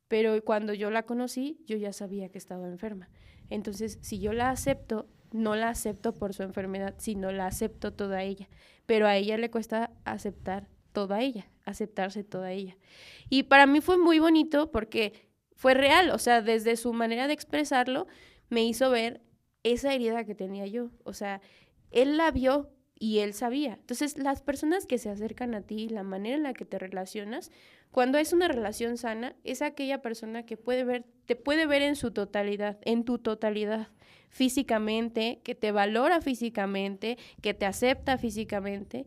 pero cuando yo la conocí, yo ya sabía que estaba enferma. Entonces, si yo la acepto, no la acepto por su enfermedad, sino la acepto toda ella. Pero a ella le cuesta aceptarse toda ella. Y para mí fue muy bonito porque fue real, o sea, desde su manera de expresarlo, me hizo ver esa herida que tenía yo. O sea, él la vio y él sabía. Entonces, las personas que se acercan a ti, la manera en la que te relacionas, cuando es una relación sana, es aquella persona que te puede ver en su totalidad, en tu totalidad, físicamente, que te valora físicamente, que te acepta físicamente,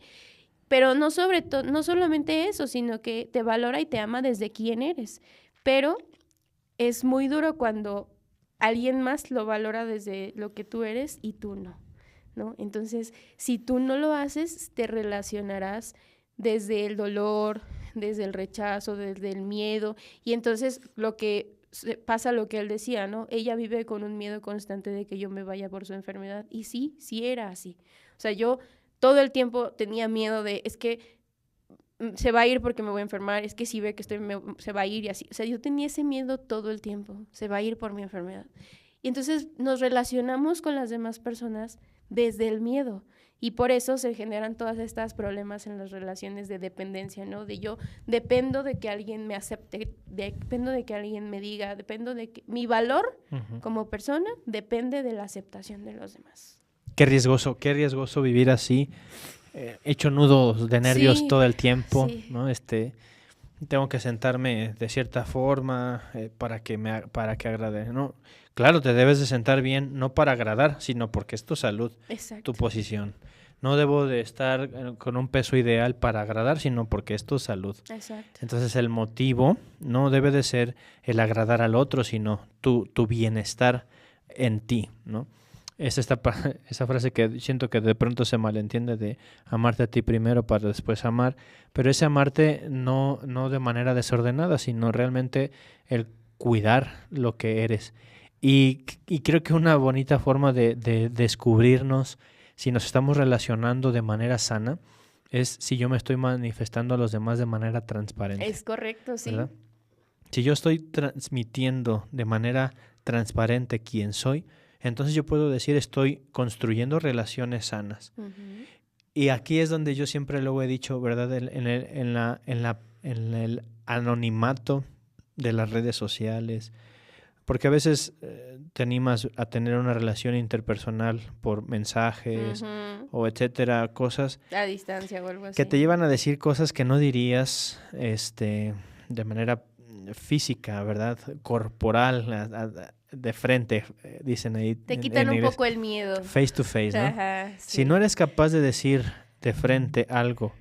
pero no solamente eso, sino que te valora y te ama desde quién eres. Pero es muy duro cuando alguien más lo valora desde lo que tú eres y tú no, ¿no? Entonces, si tú no lo haces, te relacionarás desde el dolor, desde el rechazo, desde el miedo, y entonces pasa lo que él decía, ¿no? Ella vive con un miedo constante de que yo me vaya por su enfermedad, y sí era así. O sea, yo todo el tiempo tenía miedo es que se va a ir porque me voy a enfermar, es que si ve que se va a ir y así. O sea, yo tenía ese miedo todo el tiempo, se va a ir por mi enfermedad. Y entonces nos relacionamos con las demás personas desde el miedo. Y por eso se generan todos estos problemas en las relaciones de dependencia, ¿no? De yo dependo de que alguien me acepte, dependo de que alguien me diga, dependo de que mi valor como persona depende de la aceptación de los demás. Qué riesgoso vivir así, hecho nudos de nervios todo el tiempo, sí. ¿no? Tengo que sentarme de cierta forma para que agrade, ¿no? Claro, te debes de sentar bien, no para agradar, sino porque es tu salud, Exacto. tu posición. No debo de estar con un peso ideal para agradar, sino porque es tu salud. Exacto. Entonces el motivo no debe de ser el agradar al otro, sino tu bienestar en ti, ¿no? Es esa frase que siento que de pronto se malentiende de amarte a ti primero para después amar, pero ese amarte no de manera desordenada, sino realmente el cuidar lo que eres. Y creo que una bonita forma de descubrirnos si nos estamos relacionando de manera sana es si yo me estoy manifestando a los demás de manera transparente. Es correcto, sí. ¿Verdad? Si yo estoy transmitiendo de manera transparente quién soy, entonces yo puedo decir estoy construyendo relaciones sanas. Uh-huh. Y aquí es donde yo siempre luego he dicho, ¿verdad? En el anonimato de las redes sociales, porque a veces te animas a tener una relación interpersonal por mensajes o etcétera, cosas a distancia o algo así, que te llevan a decir cosas que no dirías de manera física, ¿verdad? Corporal, de frente, dicen ahí. Te quitan un poco el miedo. Face to face, ¿no? Ajá, sí. Si no eres capaz de decir de frente algo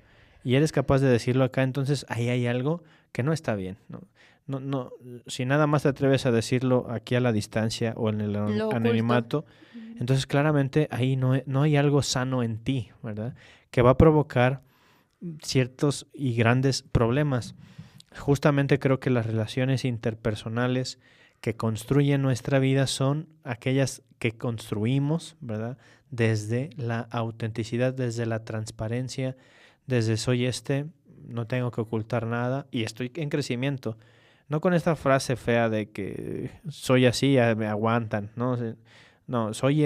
y eres capaz de decirlo acá, entonces ahí hay algo que no está bien, ¿no? No, si nada más te atreves a decirlo aquí a la distancia o en el anonimato, entonces claramente ahí no hay algo sano en ti, ¿verdad? Que va a provocar ciertos y grandes problemas. Justamente creo que las relaciones interpersonales que construyen nuestra vida son aquellas que construimos, ¿verdad? Desde la autenticidad, desde la transparencia, desde soy no tengo que ocultar nada y estoy en crecimiento. No con esta frase fea de que soy así, me aguantan, ¿no? No, soy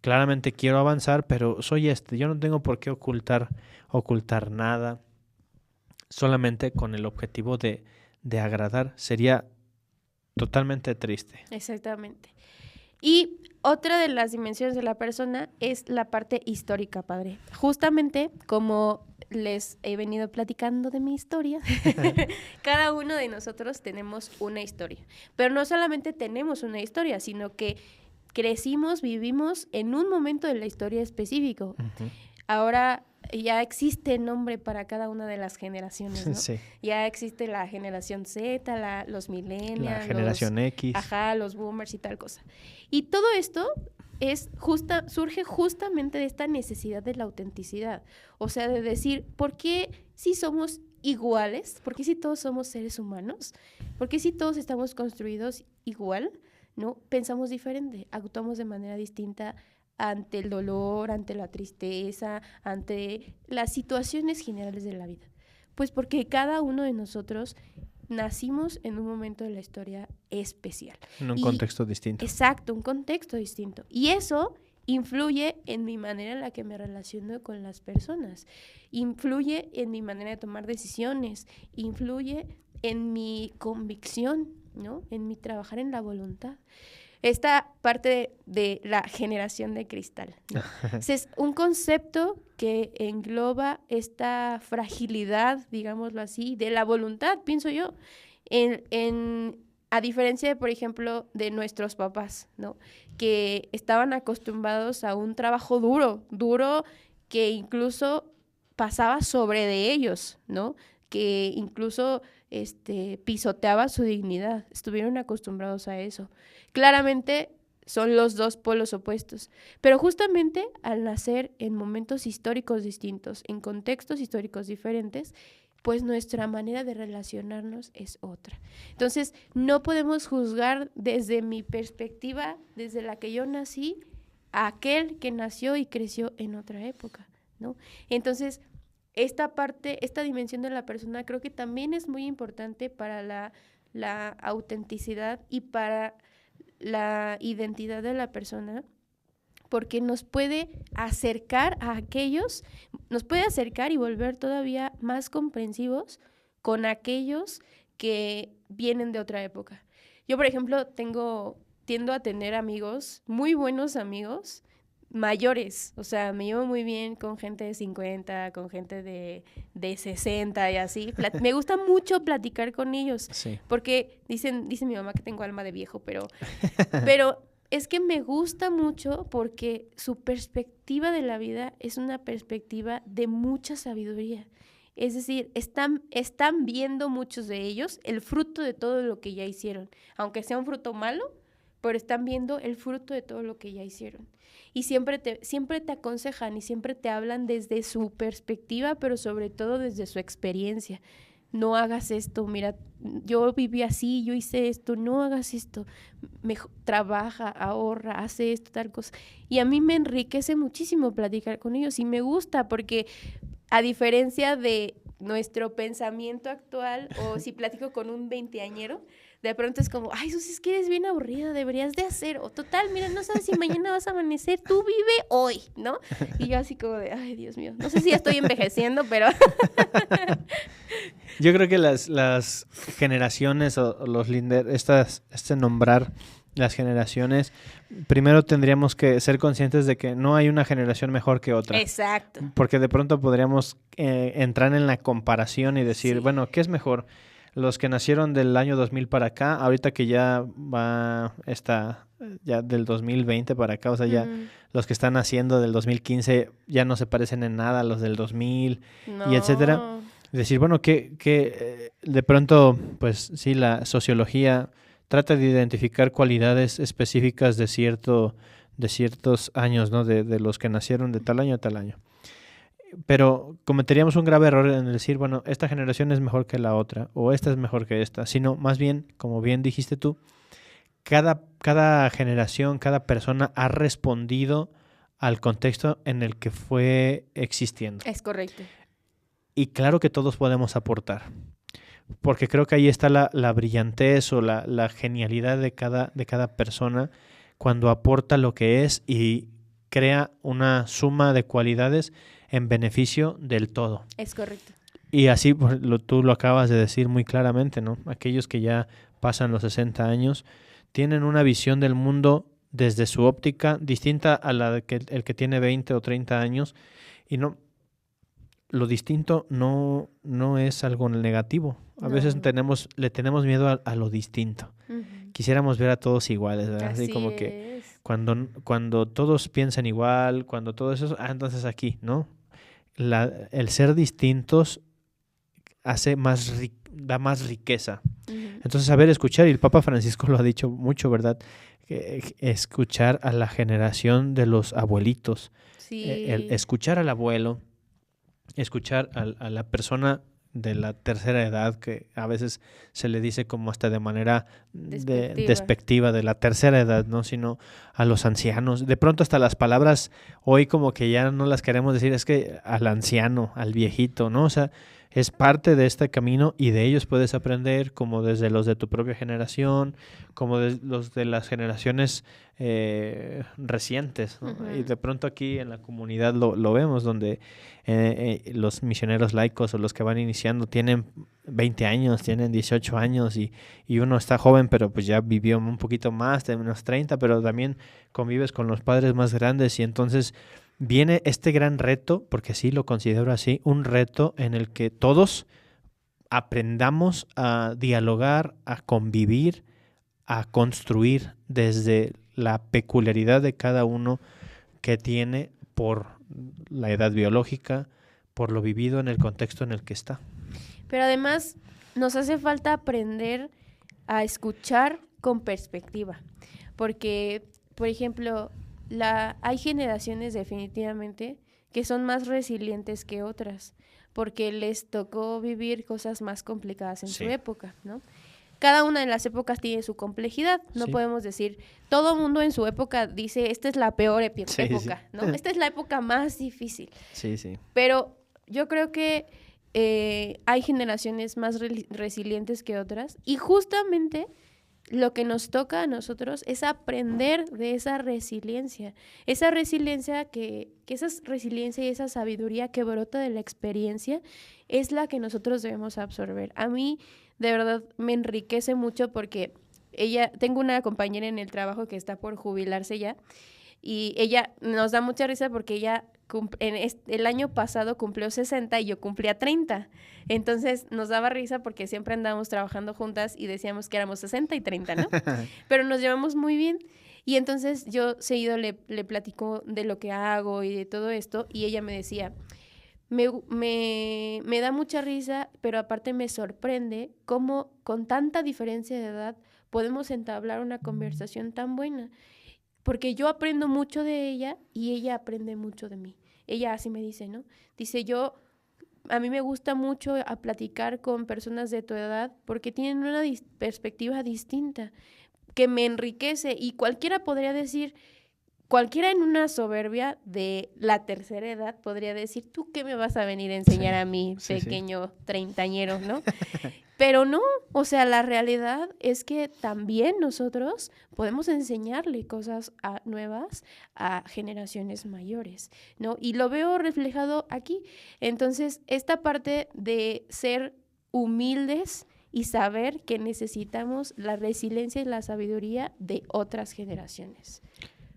claramente quiero avanzar, pero soy yo no tengo por qué ocultar nada, solamente con el objetivo de agradar. Sería totalmente triste. Exactamente. Y otra de las dimensiones de la persona es la parte histórica, padre. Justamente como les he venido platicando de mi historia, cada uno de nosotros tenemos una historia. Pero no solamente tenemos una historia, sino que crecimos, vivimos en un momento de la historia específico. Uh-huh. Ahora ya existe nombre para cada una de las generaciones, ¿no? Sí. Ya existe la generación Z, los millennials, la generación X. Ajá, los boomers y tal cosa. Y todo esto surge justamente de esta necesidad de la autenticidad. O sea, de decir, ¿por qué si somos iguales? ¿Por qué si todos somos seres humanos? ¿Por qué si todos estamos construidos igual? ¿No? Pensamos diferente, actuamos de manera distinta ante el dolor, ante la tristeza, ante las situaciones generales de la vida. Pues porque cada uno de nosotros nacimos en un momento de la historia especial. En un contexto distinto. Exacto, un contexto distinto. Y eso influye en mi manera en la que me relaciono con las personas, influye en mi manera de tomar decisiones, influye en mi convicción, ¿no? En mi trabajar en la voluntad. Esta parte de la generación de cristal, ¿no? Es un concepto que engloba esta fragilidad, digámoslo así, de la voluntad, pienso yo, a diferencia de, por ejemplo, de nuestros papás, ¿no? Que estaban acostumbrados a un trabajo duro que incluso pasaba sobre de ellos, ¿no? Que incluso pisoteaba su dignidad, estuvieron acostumbrados a eso. Claramente son los dos polos opuestos, pero justamente al nacer en momentos históricos distintos, en contextos históricos diferentes, pues nuestra manera de relacionarnos es otra. Entonces, no podemos juzgar desde mi perspectiva, desde la que yo nací, a aquel que nació y creció en otra época, ¿no? Entonces, esta parte, esta dimensión de la persona creo que también es muy importante para la autenticidad y para la identidad de la persona, porque nos puede acercar a aquellos, nos puede acercar y volver todavía más comprensivos con aquellos que vienen de otra época. Yo, por ejemplo, tiendo a tener amigos, muy buenos amigos, mayores, o sea, me llevo muy bien con gente de 50, con gente de 60 y así. Me gusta mucho platicar con ellos, Sí. porque dice mi mamá que tengo alma de viejo, pero es que me gusta mucho porque su perspectiva de la vida es una perspectiva de mucha sabiduría. Es decir, están viendo muchos de ellos el fruto de todo lo que ya hicieron, aunque sea un fruto malo, pero están viendo el fruto de todo lo que ya hicieron. Y siempre te aconsejan y siempre te hablan desde su perspectiva, pero sobre todo desde su experiencia. No hagas esto, mira, yo viví así, yo hice esto, no hagas esto, trabaja, ahorra, hace esto, tal cosa. Y a mí me enriquece muchísimo platicar con ellos y me gusta porque a diferencia de nuestro pensamiento actual, o si platico con un veinteañero, de pronto es como, ay, Susi, es que eres bien aburrida, deberías de hacer, o total, mira, no sabes si mañana vas a amanecer, tú vive hoy, ¿no? Y yo así como de, ay, Dios mío, no sé si ya estoy envejeciendo, pero... Yo creo que las generaciones o los nombrar las generaciones, primero tendríamos que ser conscientes de que no hay una generación mejor que otra. Exacto. Porque de pronto podríamos entrar en la comparación y decir, Sí. bueno, ¿qué es mejor? Los que nacieron del año 2000 para acá, ahorita que ya va ya del 2020 para acá, o sea, ya los que están naciendo del 2015 ya no se parecen en nada a los del 2000 y etcétera. Decir, bueno, que de pronto, pues sí, la sociología trata de identificar cualidades específicas de ciertos años, ¿no? De los que nacieron de tal año a tal año. Pero cometeríamos un grave error en decir, bueno, esta generación es mejor que la otra, o esta es mejor que esta, sino más bien, como bien dijiste tú, cada generación, cada persona ha respondido al contexto en el que fue existiendo. Es correcto. Y claro que todos podemos aportar, porque creo que ahí está la brillantez o la genialidad de cada persona cuando aporta lo que es y crea una suma de cualidades en beneficio del todo. Es correcto. Y así tú lo acabas de decir muy claramente, ¿no? Aquellos que ya pasan los 60 años tienen una visión del mundo desde su óptica distinta a la de el que tiene 20 o 30 años y no... Lo distinto no es algo negativo. A veces le tenemos miedo a lo distinto. Uh-huh. Quisiéramos ver a todos iguales, ¿verdad? Así como que cuando todos piensan igual, cuando todo eso, entonces aquí, ¿no? El ser distintos da más riqueza. Uh-huh. Entonces, saber escuchar, y el Papa Francisco lo ha dicho mucho, ¿verdad? Escuchar a la generación de los abuelitos. Sí. El escuchar al abuelo, escuchar a la persona de la tercera edad, que a veces se le dice como hasta de manera despectiva de la tercera edad, ¿no? Sino a los ancianos. De pronto hasta las palabras hoy como que ya no las queremos decir, es que al anciano, al viejito, ¿no? O sea, es parte de este camino y de ellos puedes aprender como desde los de tu propia generación, como de los de las generaciones recientes, ¿no? Uh-huh. Y de pronto aquí en la comunidad lo vemos, donde los misioneros laicos o los que van iniciando tienen 20 años, tienen 18 años y uno está joven, pero pues ya vivió un poquito más, de unos 30, pero también convives con los padres más grandes y entonces viene este gran reto, porque sí lo considero así, un reto en el que todos aprendamos a dialogar, a convivir, a construir desde la peculiaridad de cada uno que tiene por la edad biológica, por lo vivido en el contexto en el que está. Pero además nos hace falta aprender a escuchar con perspectiva, porque, por ejemplo, hay generaciones definitivamente que son más resilientes que otras, porque les tocó vivir cosas más complicadas en Sí. su época, ¿no? Cada una de las épocas tiene su complejidad. No Sí. podemos decir, todo mundo en su época dice, esta es la peor Sí, época, sí. ¿no? Esta es la época más difícil. Sí, sí. Pero yo creo que hay generaciones más resilientes que otras y justamente lo que nos toca a nosotros es aprender de esa resiliencia y esa resiliencia y esa sabiduría que brota de la experiencia es la que nosotros debemos absorber. A mí de verdad me enriquece mucho porque tengo una compañera en el trabajo que está por jubilarse ya y ella nos da mucha risa porque ella el año pasado cumplió 60 y yo cumplía 30. Entonces nos daba risa porque siempre andábamos trabajando juntas y decíamos que éramos 60 y 30, ¿no? Pero nos llevamos muy bien. Y entonces yo seguido le platico de lo que hago y de todo esto y ella me decía, me da mucha risa, pero aparte me sorprende cómo con tanta diferencia de edad podemos entablar una conversación tan buena. Porque yo aprendo mucho de ella y ella aprende mucho de mí. Ella así me dice, ¿no? Dice, a mí me gusta mucho a platicar con personas de tu edad porque tienen una perspectiva distinta que me enriquece y cualquiera podría decir, cualquiera en una soberbia de la tercera edad podría decir, ¿tú qué me vas a venir a enseñar a mí, pequeño treintañero, ¿no? Pero no, o sea, la realidad es que también nosotros podemos enseñarle cosas nuevas a generaciones mayores, ¿no? Y lo veo reflejado aquí. Entonces, esta parte de ser humildes y saber que necesitamos la resiliencia y la sabiduría de otras generaciones.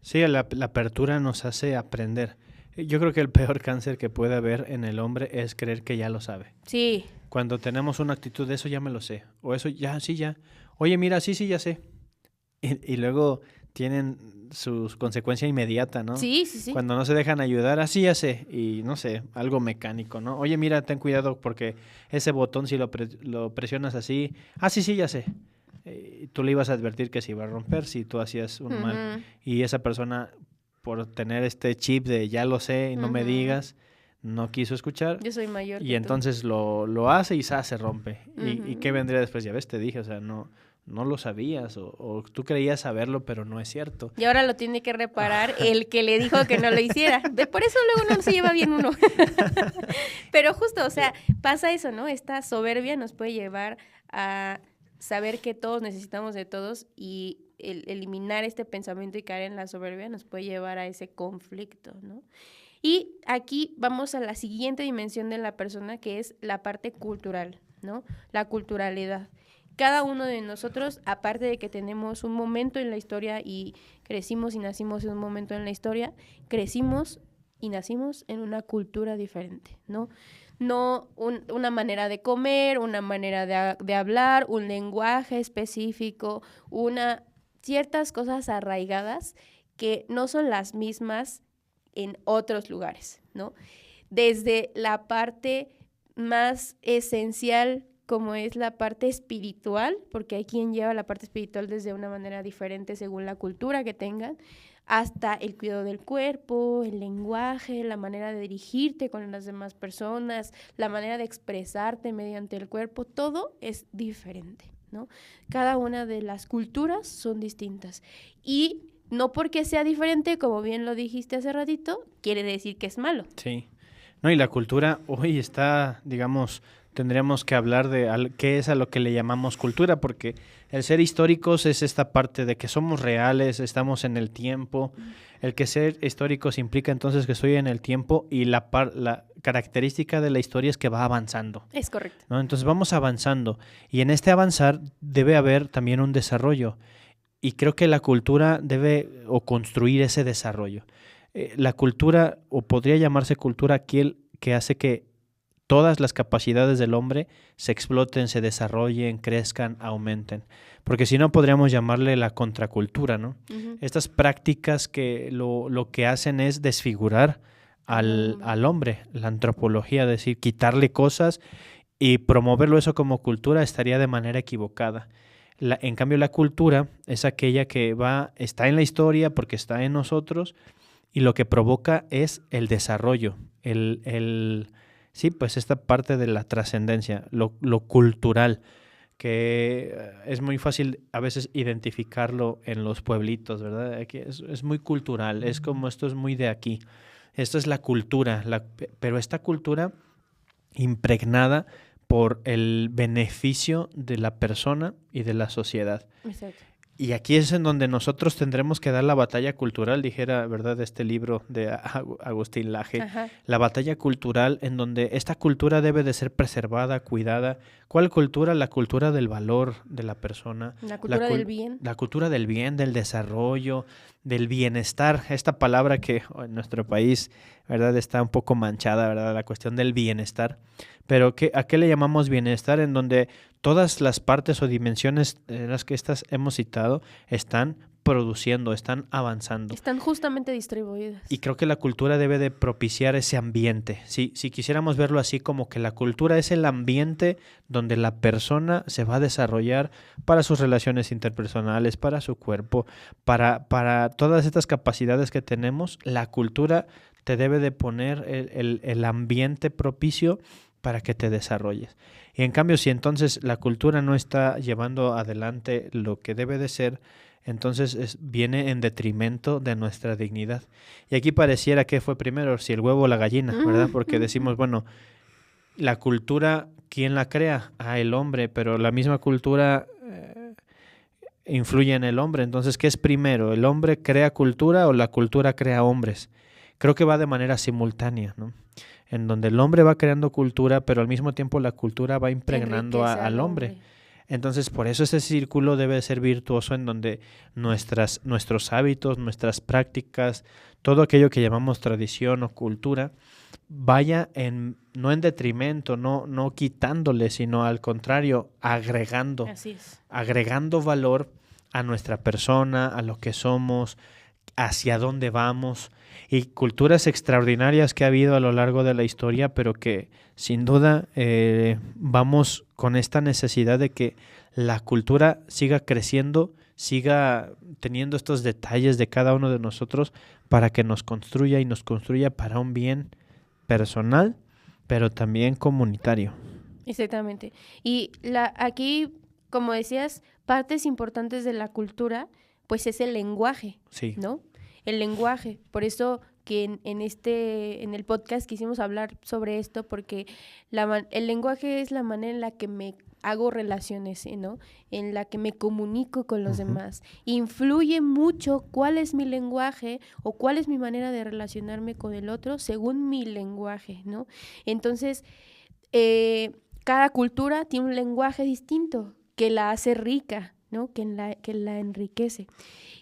Sí, la apertura nos hace aprender. Yo creo que el peor cáncer que puede haber en el hombre es creer que ya lo sabe. Sí. Cuando tenemos una actitud de eso ya me lo sé, o eso ya, sí, ya. Oye, mira, sí, ya sé. Y luego tienen su consecuencia inmediata, ¿no? Sí, sí, sí. Cuando no se dejan ayudar, así ya sé, y no sé, algo mecánico, ¿no? Oye, mira, ten cuidado porque ese botón si lo presionas así, sí, ya sé. Tú le ibas a advertir que se iba a romper si tú hacías un mal. Y esa persona, por tener este chip de ya lo sé y no me digas, no quiso escuchar. Yo soy mayor. Y entonces lo hace y se rompe. ¿Y qué vendría después? Ya ves, te dije, o sea, no lo sabías o tú creías saberlo, pero no es cierto. Y ahora lo tiene que reparar el que le dijo que no lo hiciera. Por eso luego no se lleva bien uno. Pero justo, o sea, pasa eso, ¿no? Esta soberbia nos puede llevar a saber que todos necesitamos de todos y eliminar este pensamiento y caer en la soberbia nos puede llevar a ese conflicto, ¿no? Y aquí vamos a la siguiente dimensión de la persona, que es la parte cultural, ¿no? La culturalidad. Cada uno de nosotros, aparte de que tenemos un momento en la historia y crecimos y nacimos en un momento en la historia, crecimos y nacimos en una cultura diferente, ¿no? No una manera de comer, una manera de hablar, un lenguaje específico, ciertas cosas arraigadas que no son las mismas en otros lugares, ¿no? Desde la parte más esencial, como es la parte espiritual, porque hay quien lleva la parte espiritual desde una manera diferente según la cultura que tengan, hasta el cuidado del cuerpo, el lenguaje, la manera de dirigirte con las demás personas, la manera de expresarte mediante el cuerpo, todo es diferente, ¿no? Cada una de las culturas son distintas y no porque sea diferente, como bien lo dijiste hace ratito, quiere decir que es malo. Sí. No, y la cultura hoy está, digamos, tendríamos que hablar de qué es a lo que le llamamos cultura, porque el ser históricos es esta parte de que somos reales, estamos en el tiempo. El que ser históricos implica entonces que estoy en el tiempo y la característica de la historia es que va avanzando. Es correcto. ¿No? Entonces vamos avanzando y en este avanzar debe haber también un desarrollo. Y creo que la cultura debe construir ese desarrollo. La cultura, o podría llamarse cultura, aquel que hace que todas las capacidades del hombre se exploten, se desarrollen, crezcan, aumenten. Porque si no, podríamos llamarle la contracultura, ¿no? Uh-huh. Estas prácticas que lo que hacen es desfigurar al hombre, la antropología, es decir, quitarle cosas y promoverlo eso como cultura estaría de manera equivocada. En cambio, la cultura es aquella que está en la historia porque está en nosotros y lo que provoca es el desarrollo, el sí, pues esta parte de la trascendencia, lo cultural, que es muy fácil a veces identificarlo en los pueblitos, ¿verdad? Aquí es muy cultural, es como esto es muy de aquí. Esto es la cultura, pero esta cultura impregnada por el beneficio de la persona y de la sociedad. Exacto. Y aquí es en donde nosotros tendremos que dar la batalla cultural, dijera, ¿verdad?, este libro de Agustín Laje. Ajá. La batalla cultural en donde esta cultura debe de ser preservada, cuidada. ¿Cuál cultura? La cultura del valor de la persona. La cultura del bien. La cultura del bien, del desarrollo, del bienestar. Esta palabra que en nuestro país, ¿verdad?, está un poco manchada, ¿verdad?, la cuestión del bienestar. Pero ¿a qué le llamamos bienestar? En donde todas las partes o dimensiones en las que estas hemos citado están produciendo, están avanzando. Están justamente distribuidas. Y creo que la cultura debe de propiciar ese ambiente. Si quisiéramos verlo así, como que la cultura es el ambiente donde la persona se va a desarrollar para sus relaciones interpersonales, para su cuerpo, para todas estas capacidades que tenemos, la cultura te debe de poner el ambiente propicio para que te desarrolles. Y en cambio, si entonces la cultura no está llevando adelante lo que debe de ser, entonces viene en detrimento de nuestra dignidad. Y aquí pareciera que fue primero, si el huevo o la gallina, ¿verdad? Porque decimos, bueno, la cultura, ¿quién la crea? El hombre, pero la misma cultura influye en el hombre. Entonces, ¿qué es primero? ¿El hombre crea cultura o la cultura crea hombres? Creo que va de manera simultánea, ¿no? En donde el hombre va creando cultura, pero al mismo tiempo la cultura va impregnando al hombre. Entonces, por eso ese círculo debe ser virtuoso, en donde nuestros hábitos, nuestras prácticas, todo aquello que llamamos tradición o cultura, vaya no en detrimento, no quitándole, sino al contrario, agregando. Así es. Agregando valor a nuestra persona, a lo que somos, hacia dónde vamos, y culturas extraordinarias que ha habido a lo largo de la historia, pero que sin duda vamos con esta necesidad de que la cultura siga creciendo, siga teniendo estos detalles de cada uno de nosotros para que nos construya y nos construya para un bien personal, pero también comunitario. Exactamente. Y aquí, como decías, partes importantes de la cultura, pues es el lenguaje, Sí. ¿no? El lenguaje. Por eso que en el podcast quisimos hablar sobre esto, porque el lenguaje es la manera en la que me hago relaciones, ¿no? En la que me comunico con los demás. Influye mucho cuál es mi lenguaje o cuál es mi manera de relacionarme con el otro según mi lenguaje, ¿no? Entonces, cada cultura tiene un lenguaje distinto que la hace rica, ¿no? Que la enriquece.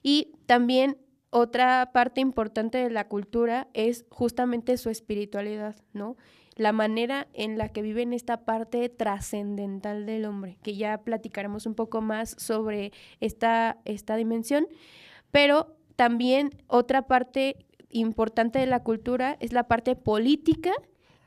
Y también otra parte importante de la cultura es justamente su espiritualidad, ¿no? La manera en la que viven esta parte trascendental del hombre, que ya platicaremos un poco más sobre esta dimensión, pero también otra parte importante de la cultura es la parte política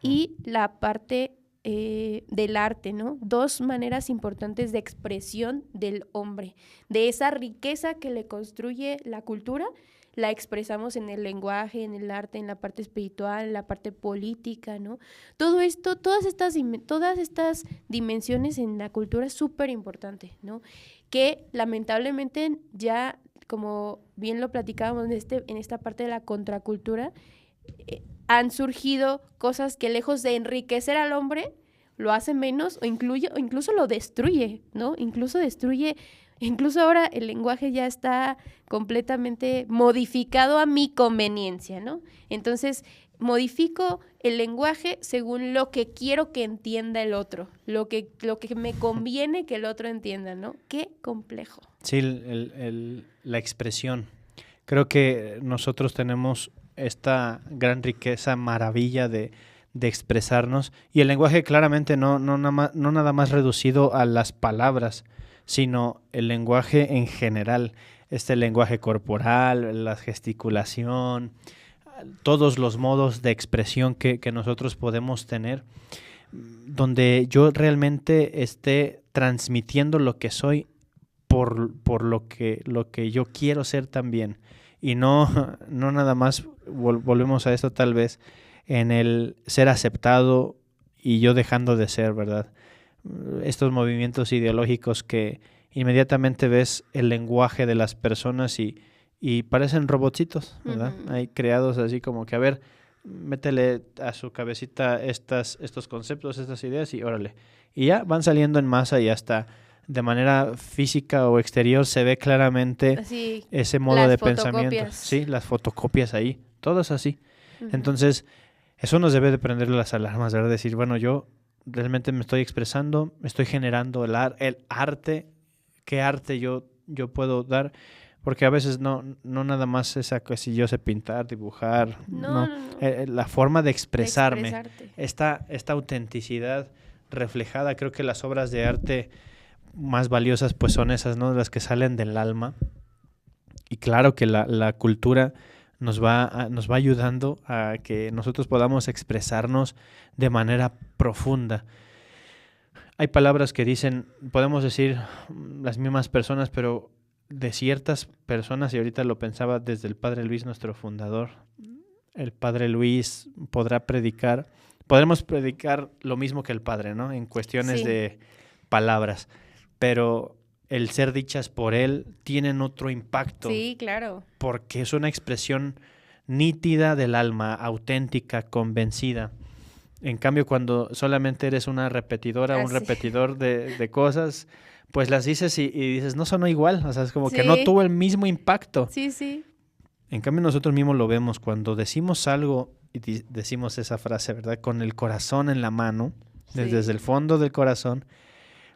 y la parte del arte, ¿no? Dos maneras importantes de expresión del hombre, de esa riqueza que le construye la cultura. La expresamos en el lenguaje, en el arte, en la parte espiritual, en la parte política, ¿no? Todo esto, todas estas dimensiones en la cultura es súper importante, ¿no? Que lamentablemente ya, como bien lo platicábamos en esta parte de la contracultura, han surgido cosas que lejos de enriquecer al hombre, lo hace menos o incluso lo destruye, ¿no? Incluso ahora el lenguaje ya está completamente modificado a mi conveniencia, ¿no? Entonces, modifico el lenguaje según lo que quiero que entienda el otro, lo que me conviene que el otro entienda, ¿no? Qué complejo. Sí, la expresión. Creo que nosotros tenemos esta gran riqueza, maravilla de expresarnos, y el lenguaje claramente no nada más reducido a las palabras, sino el lenguaje en general, este lenguaje corporal, la gesticulación, todos los modos de expresión que nosotros podemos tener, donde yo realmente esté transmitiendo lo que soy por lo que yo quiero ser también, y no nada más volvemos a esto tal vez en el ser aceptado y yo dejando de ser, ¿verdad? Estos movimientos ideológicos que inmediatamente ves el lenguaje de las personas y parecen robotcitos, ¿verdad? Ujú. Hay creados así como que, a ver, métele a su cabecita estos conceptos, estas ideas y órale. Y ya van saliendo en masa y hasta de manera física o exterior se ve claramente Así, ese modo las de pensamiento. fotocopias. Sí, las fotocopias ahí, todas así. Ujú. Entonces, eso nos debe de prender las alarmas, ¿verdad? Decir, bueno, yo realmente me estoy expresando, me estoy generando el arte, ¿qué arte yo puedo dar? Porque a veces no nada más esa que si yo sé pintar, dibujar, No, no. no, no. La forma de De expresarme, expresarte. esta autenticidad reflejada, creo que las obras de arte más valiosas pues son esas, ¿no? Las que salen del alma. Y claro que la cultura nos va ayudando a que nosotros podamos expresarnos de manera profunda. Hay palabras que dicen, podemos decir las mismas personas, pero de ciertas personas, y ahorita lo pensaba desde el Padre Luis, nuestro fundador, el Padre Luis podremos predicar lo mismo que el Padre, ¿no? En cuestiones Sí, de palabras, pero el ser dichas por él tienen otro impacto, sí, claro. porque es una expresión nítida del alma, auténtica, convencida. En cambio, cuando solamente eres una repetidora, un Así. repetidor de cosas, pues las dices y dices, no sonó igual, o sea, es como que no Sí, tuvo el mismo impacto. sí, sí. En cambio, nosotros mismos lo vemos cuando decimos algo y decimos esa frase, ¿verdad? Con el corazón en la mano, desde Sí. el fondo del corazón,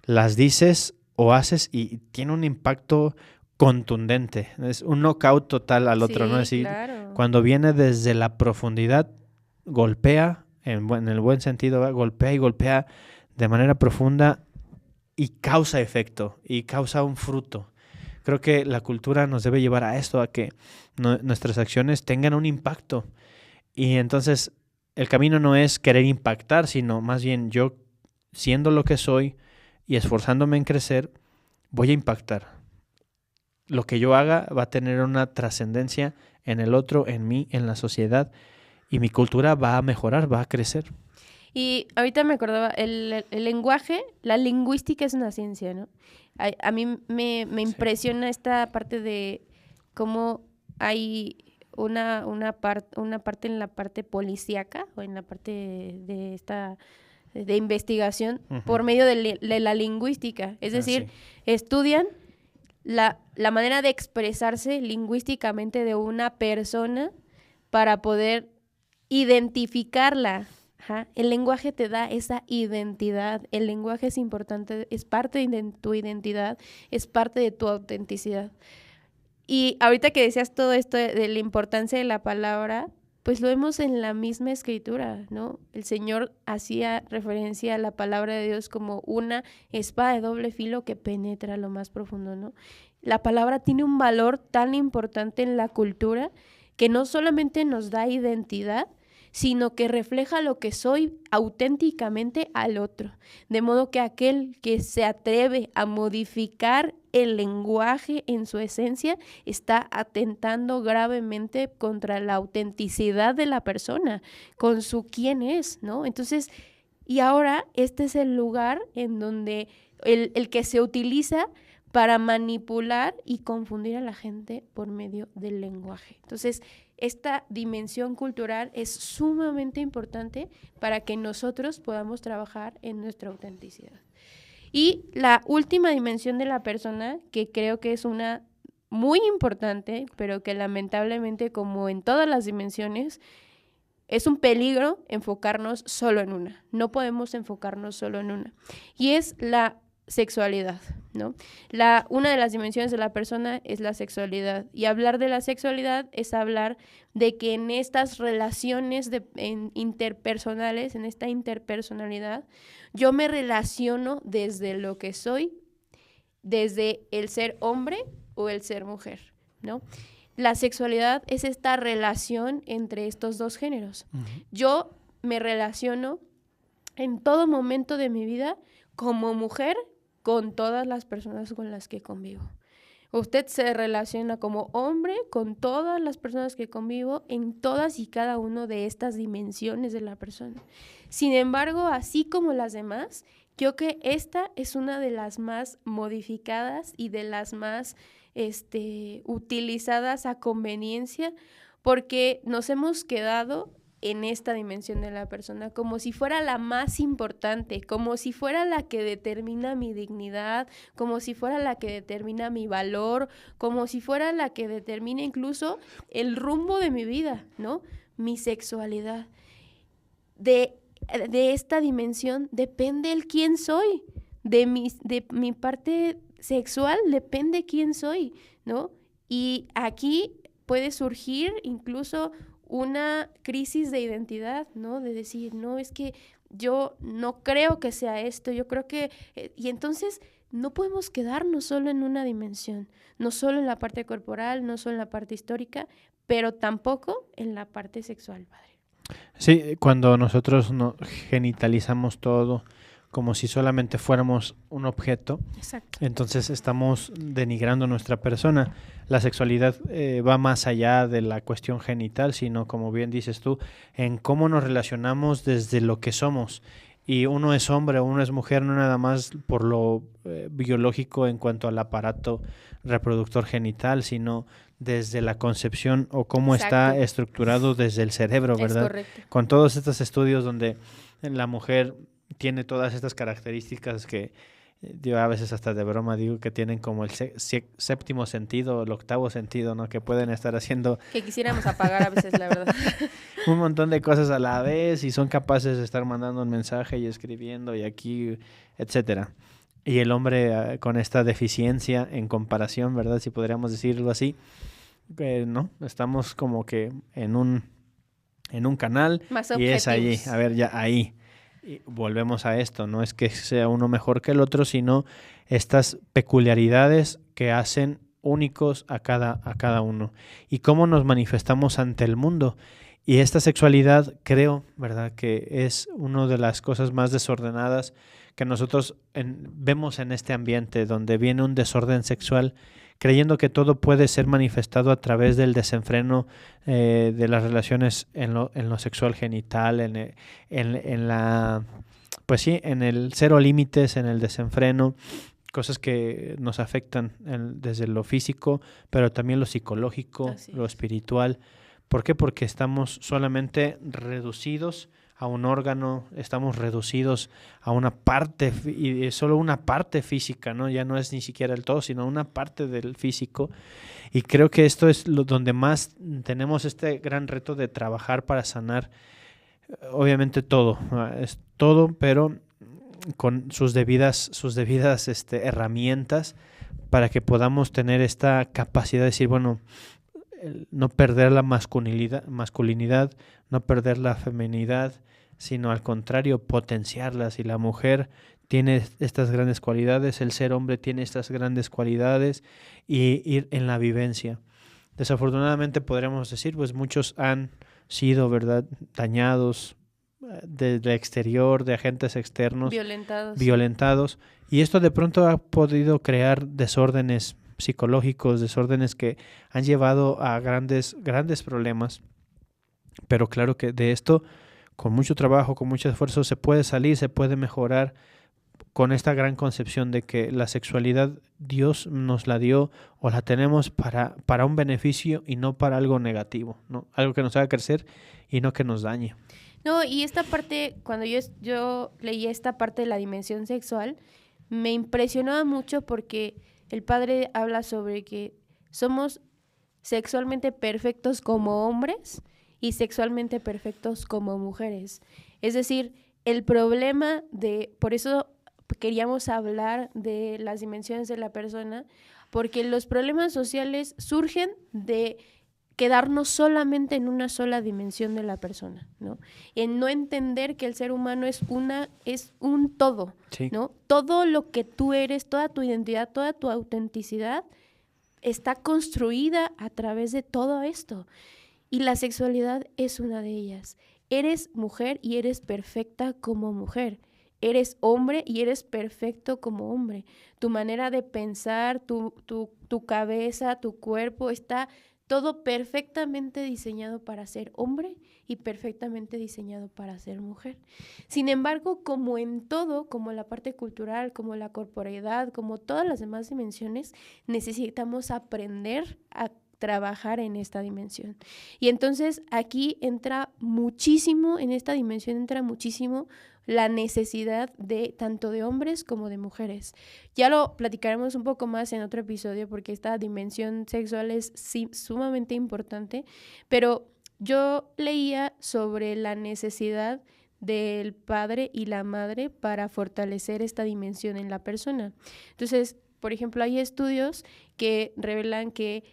las dices o haces y tiene un impacto contundente. Es un knockout total al otro, ¿no? Es Sí, decir, claro. cuando viene desde la profundidad, golpea, en el buen sentido, ¿verdad? Golpea y golpea de manera profunda y causa efecto y causa un fruto. Creo que la cultura nos debe llevar a esto, a que nuestras acciones tengan un impacto. Y entonces el camino no es querer impactar, sino más bien yo, siendo lo que soy y esforzándome en crecer, voy a impactar. Lo que yo haga va a tener una trascendencia en el otro, en mí, en la sociedad, y mi cultura va a mejorar, va a crecer. Y ahorita me acordaba, el lenguaje, la lingüística es una ciencia, ¿no? A mí me impresiona esta parte de cómo hay una parte en la parte policíaca o en la parte de esta de investigación por medio de la lingüística. Es decir, Sí. estudian la manera de expresarse lingüísticamente de una persona para poder identificarla. Ajá. El lenguaje te da esa identidad. El lenguaje es importante, es parte de tu identidad, es parte de tu autenticidad. Y ahorita que decías todo esto de la importancia de la palabra, pues lo vemos en la misma escritura, ¿no? El Señor hacía referencia a la palabra de Dios como una espada de doble filo que penetra lo más profundo, ¿no? La palabra tiene un valor tan importante en la cultura que no solamente nos da identidad, sino que refleja lo que soy auténticamente al otro. De modo que aquel que se atreve a modificar el lenguaje en su esencia está atentando gravemente contra la autenticidad de la persona, con su quién es, ¿no? Entonces, y ahora este es el lugar en donde el que se utiliza para manipular y confundir a la gente por medio del lenguaje. Entonces, esta dimensión cultural es sumamente importante para que nosotros podamos trabajar en nuestra autenticidad. Y la última dimensión de la persona, que creo que es una muy importante, pero que lamentablemente, como en todas las dimensiones, es un peligro enfocarnos solo en una. No podemos enfocarnos solo en una. Y es la sexualidad, ¿no? Una de las dimensiones de la persona es la sexualidad. Y hablar de la sexualidad es hablar de que en estas relaciones interpersonales, en esta interpersonalidad, yo me relaciono desde lo que soy, desde el ser hombre o el ser mujer, ¿no? La sexualidad es esta relación entre estos dos géneros. Uh-huh. Yo me relaciono en todo momento de mi vida como mujer con todas las personas con las que convivo. Usted se relaciona como hombre con todas las personas que convivo en todas y cada una de estas dimensiones de la persona. Sin embargo, así como las demás, creo que esta es una de las más modificadas y de las más utilizadas a conveniencia, porque nos hemos quedado en esta dimensión de la persona, como si fuera la más importante, como si fuera la que determina mi dignidad, como si fuera la que determina mi valor, como si fuera la que determina incluso el rumbo de mi vida, ¿no? Mi sexualidad. De esta dimensión depende el quién soy, de mi parte sexual depende quién soy, ¿no? Y aquí puede surgir incluso una crisis de identidad, ¿no? De decir, no, es que yo no creo que sea esto, yo creo que... y entonces no podemos quedarnos solo en una dimensión, no solo en la parte corporal, no solo en la parte histórica, pero tampoco en la parte sexual, padre. Sí, cuando nosotros genitalizamos todo como si solamente fuéramos un objeto, exacto, entonces estamos denigrando nuestra persona. La sexualidad va más allá de la cuestión genital, sino, como bien dices tú, en cómo nos relacionamos desde lo que somos. Y uno es hombre o uno es mujer, no nada más por lo biológico en cuanto al aparato reproductor genital, sino desde la concepción o cómo está estructurado desde el cerebro, ¿verdad? Es correcto. Con todos estos estudios donde la mujer tiene todas estas características que yo a veces hasta de broma digo que tienen como el séptimo sentido, el octavo sentido, ¿no? Que pueden estar haciendo... Que quisiéramos apagar a veces, la verdad. un montón de cosas a la vez y son capaces de estar mandando un mensaje y escribiendo y aquí, etcétera. Y el hombre con esta deficiencia en comparación, ¿verdad? Si podríamos decirlo así, ¿no? Estamos como que en un canal más y es allí, a ver, ya ahí. Y volvemos a esto, no es que sea uno mejor que el otro, sino estas peculiaridades que hacen únicos a cada uno. Y cómo nos manifestamos ante el mundo. Y esta sexualidad, creo, ¿verdad?, que es una de las cosas más desordenadas que nosotros vemos en este ambiente, donde viene un desorden sexual, creyendo que todo puede ser manifestado a través del desenfreno de las relaciones en lo sexual genital, en la, pues sí, en el cero límites, en el desenfreno, cosas que nos afectan desde lo físico, pero también lo psicológico, lo espiritual. ¿Por qué? Porque estamos solamente reducidos a un órgano, estamos reducidos a una parte, y solo una parte física, ¿no? Ya no es ni siquiera el todo, sino una parte del físico. Y creo que esto es donde más tenemos este gran reto de trabajar para sanar, obviamente todo, es todo, pero con sus debidas herramientas para que podamos tener esta capacidad de decir, bueno, no perder la masculinidad, no perder la feminidad, sino al contrario, potenciarlas. Y la mujer tiene estas grandes cualidades, el ser hombre tiene estas grandes cualidades, y ir en la vivencia. Desafortunadamente podríamos decir, pues muchos han sido, ¿verdad?, dañados del exterior, de agentes externos, violentados, y esto de pronto ha podido crear desórdenes psicológicos, desórdenes que han llevado a grandes problemas. Pero claro que de esto, con mucho trabajo, con mucho esfuerzo, se puede salir, se puede mejorar, con esta gran concepción de que la sexualidad Dios nos la dio o la tenemos para un beneficio y no para algo negativo, ¿no? Algo que nos haga crecer y no que nos dañe. No, y esta parte, cuando yo leí esta parte de la dimensión sexual, me impresionaba mucho porque el padre habla sobre que somos sexualmente perfectos como hombres y sexualmente perfectos como mujeres. Es decir, el problema por eso queríamos hablar de las dimensiones de la persona, porque los problemas sociales surgen de quedarnos solamente en una sola dimensión de la persona, ¿no? En no entender que el ser humano es un todo, sí, ¿no? Todo lo que tú eres, toda tu identidad, toda tu autenticidad está construida a través de todo esto. Y la sexualidad es una de ellas. Eres mujer y eres perfecta como mujer. eres hombre y eres perfecto como hombre. Tu manera de pensar, tu cabeza, tu cuerpo, está todo perfectamente diseñado para ser hombre y perfectamente diseñado para ser mujer. Sin embargo, como en todo, como la parte cultural, como la corporeidad, como todas las demás dimensiones, necesitamos aprender a trabajar en esta dimensión. Y entonces aquí entra muchísimo, en esta dimensión entra muchísimo la necesidad de tanto de hombres como de mujeres. Ya lo platicaremos un poco más en otro episodio porque esta dimensión sexual es sumamente importante, pero yo leía sobre la necesidad del padre y la madre para fortalecer esta dimensión en la persona. Entonces, por ejemplo, hay estudios que revelan que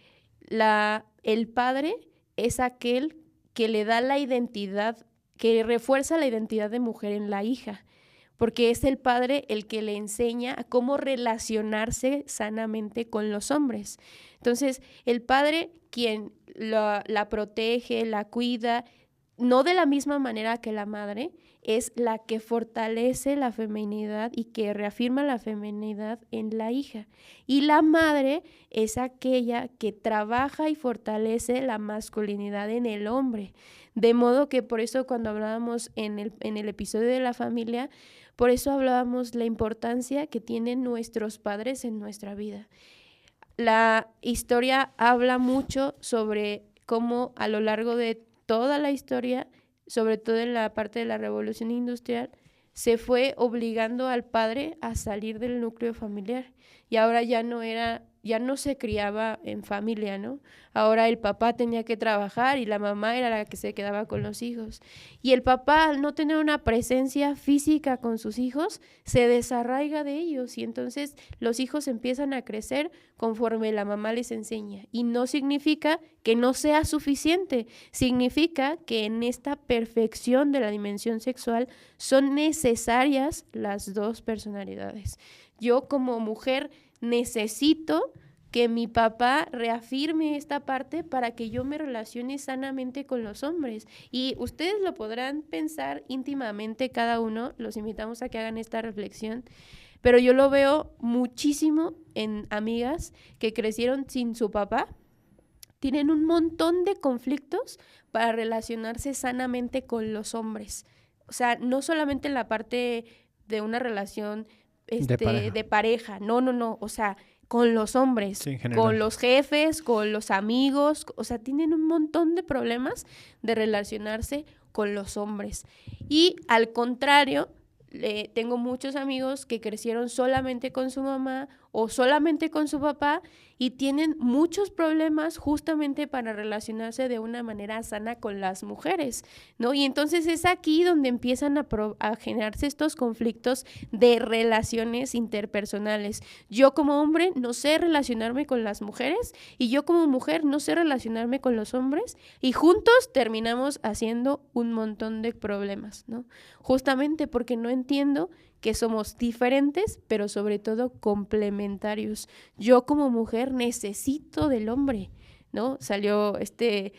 el padre es aquel que le da la identidad, que refuerza la identidad de mujer en la hija, porque es el padre el que le enseña a cómo relacionarse sanamente con los hombres. Entonces, el padre quien la protege, la cuida, no de la misma manera que la madre, es la que fortalece la feminidad y que reafirma la feminidad en la hija. Y la madre es aquella que trabaja y fortalece la masculinidad en el hombre. De modo que por eso cuando hablábamos en el episodio de la familia, por eso hablábamos la importancia que tienen nuestros padres en nuestra vida. La historia habla mucho sobre cómo a lo largo de toda la historia, sobre todo en la parte de la revolución industrial, se fue obligando al padre a salir del núcleo familiar y ahora ya no se criaba en familia, ¿no? Ahora el papá tenía que trabajar y la mamá era la que se quedaba con los hijos. Y el papá, al no tener una presencia física con sus hijos, se desarraiga de ellos y entonces los hijos empiezan a crecer conforme la mamá les enseña. Y no significa que no sea suficiente, significa que en esta perfección de la dimensión sexual son necesarias las dos personalidades. Yo como mujer necesito que mi papá reafirme esta parte para que yo me relacione sanamente con los hombres. Y ustedes lo podrán pensar íntimamente cada uno, los invitamos a que hagan esta reflexión, pero yo lo veo muchísimo en amigas que crecieron sin su papá, tienen un montón de conflictos para relacionarse sanamente con los hombres. O sea, no solamente en la parte de una relación de pareja, no, o sea, con los hombres, sí, con los jefes, con los amigos, o sea, tienen un montón de problemas de relacionarse con los hombres. Y al contrario, tengo muchos amigos que crecieron solamente con su mamá o solamente con su papá y tienen muchos problemas justamente para relacionarse de una manera sana con las mujeres, ¿no? Y entonces es aquí donde empiezan a generarse estos conflictos de relaciones interpersonales. Yo como hombre no sé relacionarme con las mujeres y yo como mujer no sé relacionarme con los hombres y juntos terminamos haciendo un montón de problemas, ¿no? Justamente porque no entiendo que somos diferentes, pero sobre todo complementarios. Yo como mujer necesito del hombre, ¿no? Salió esta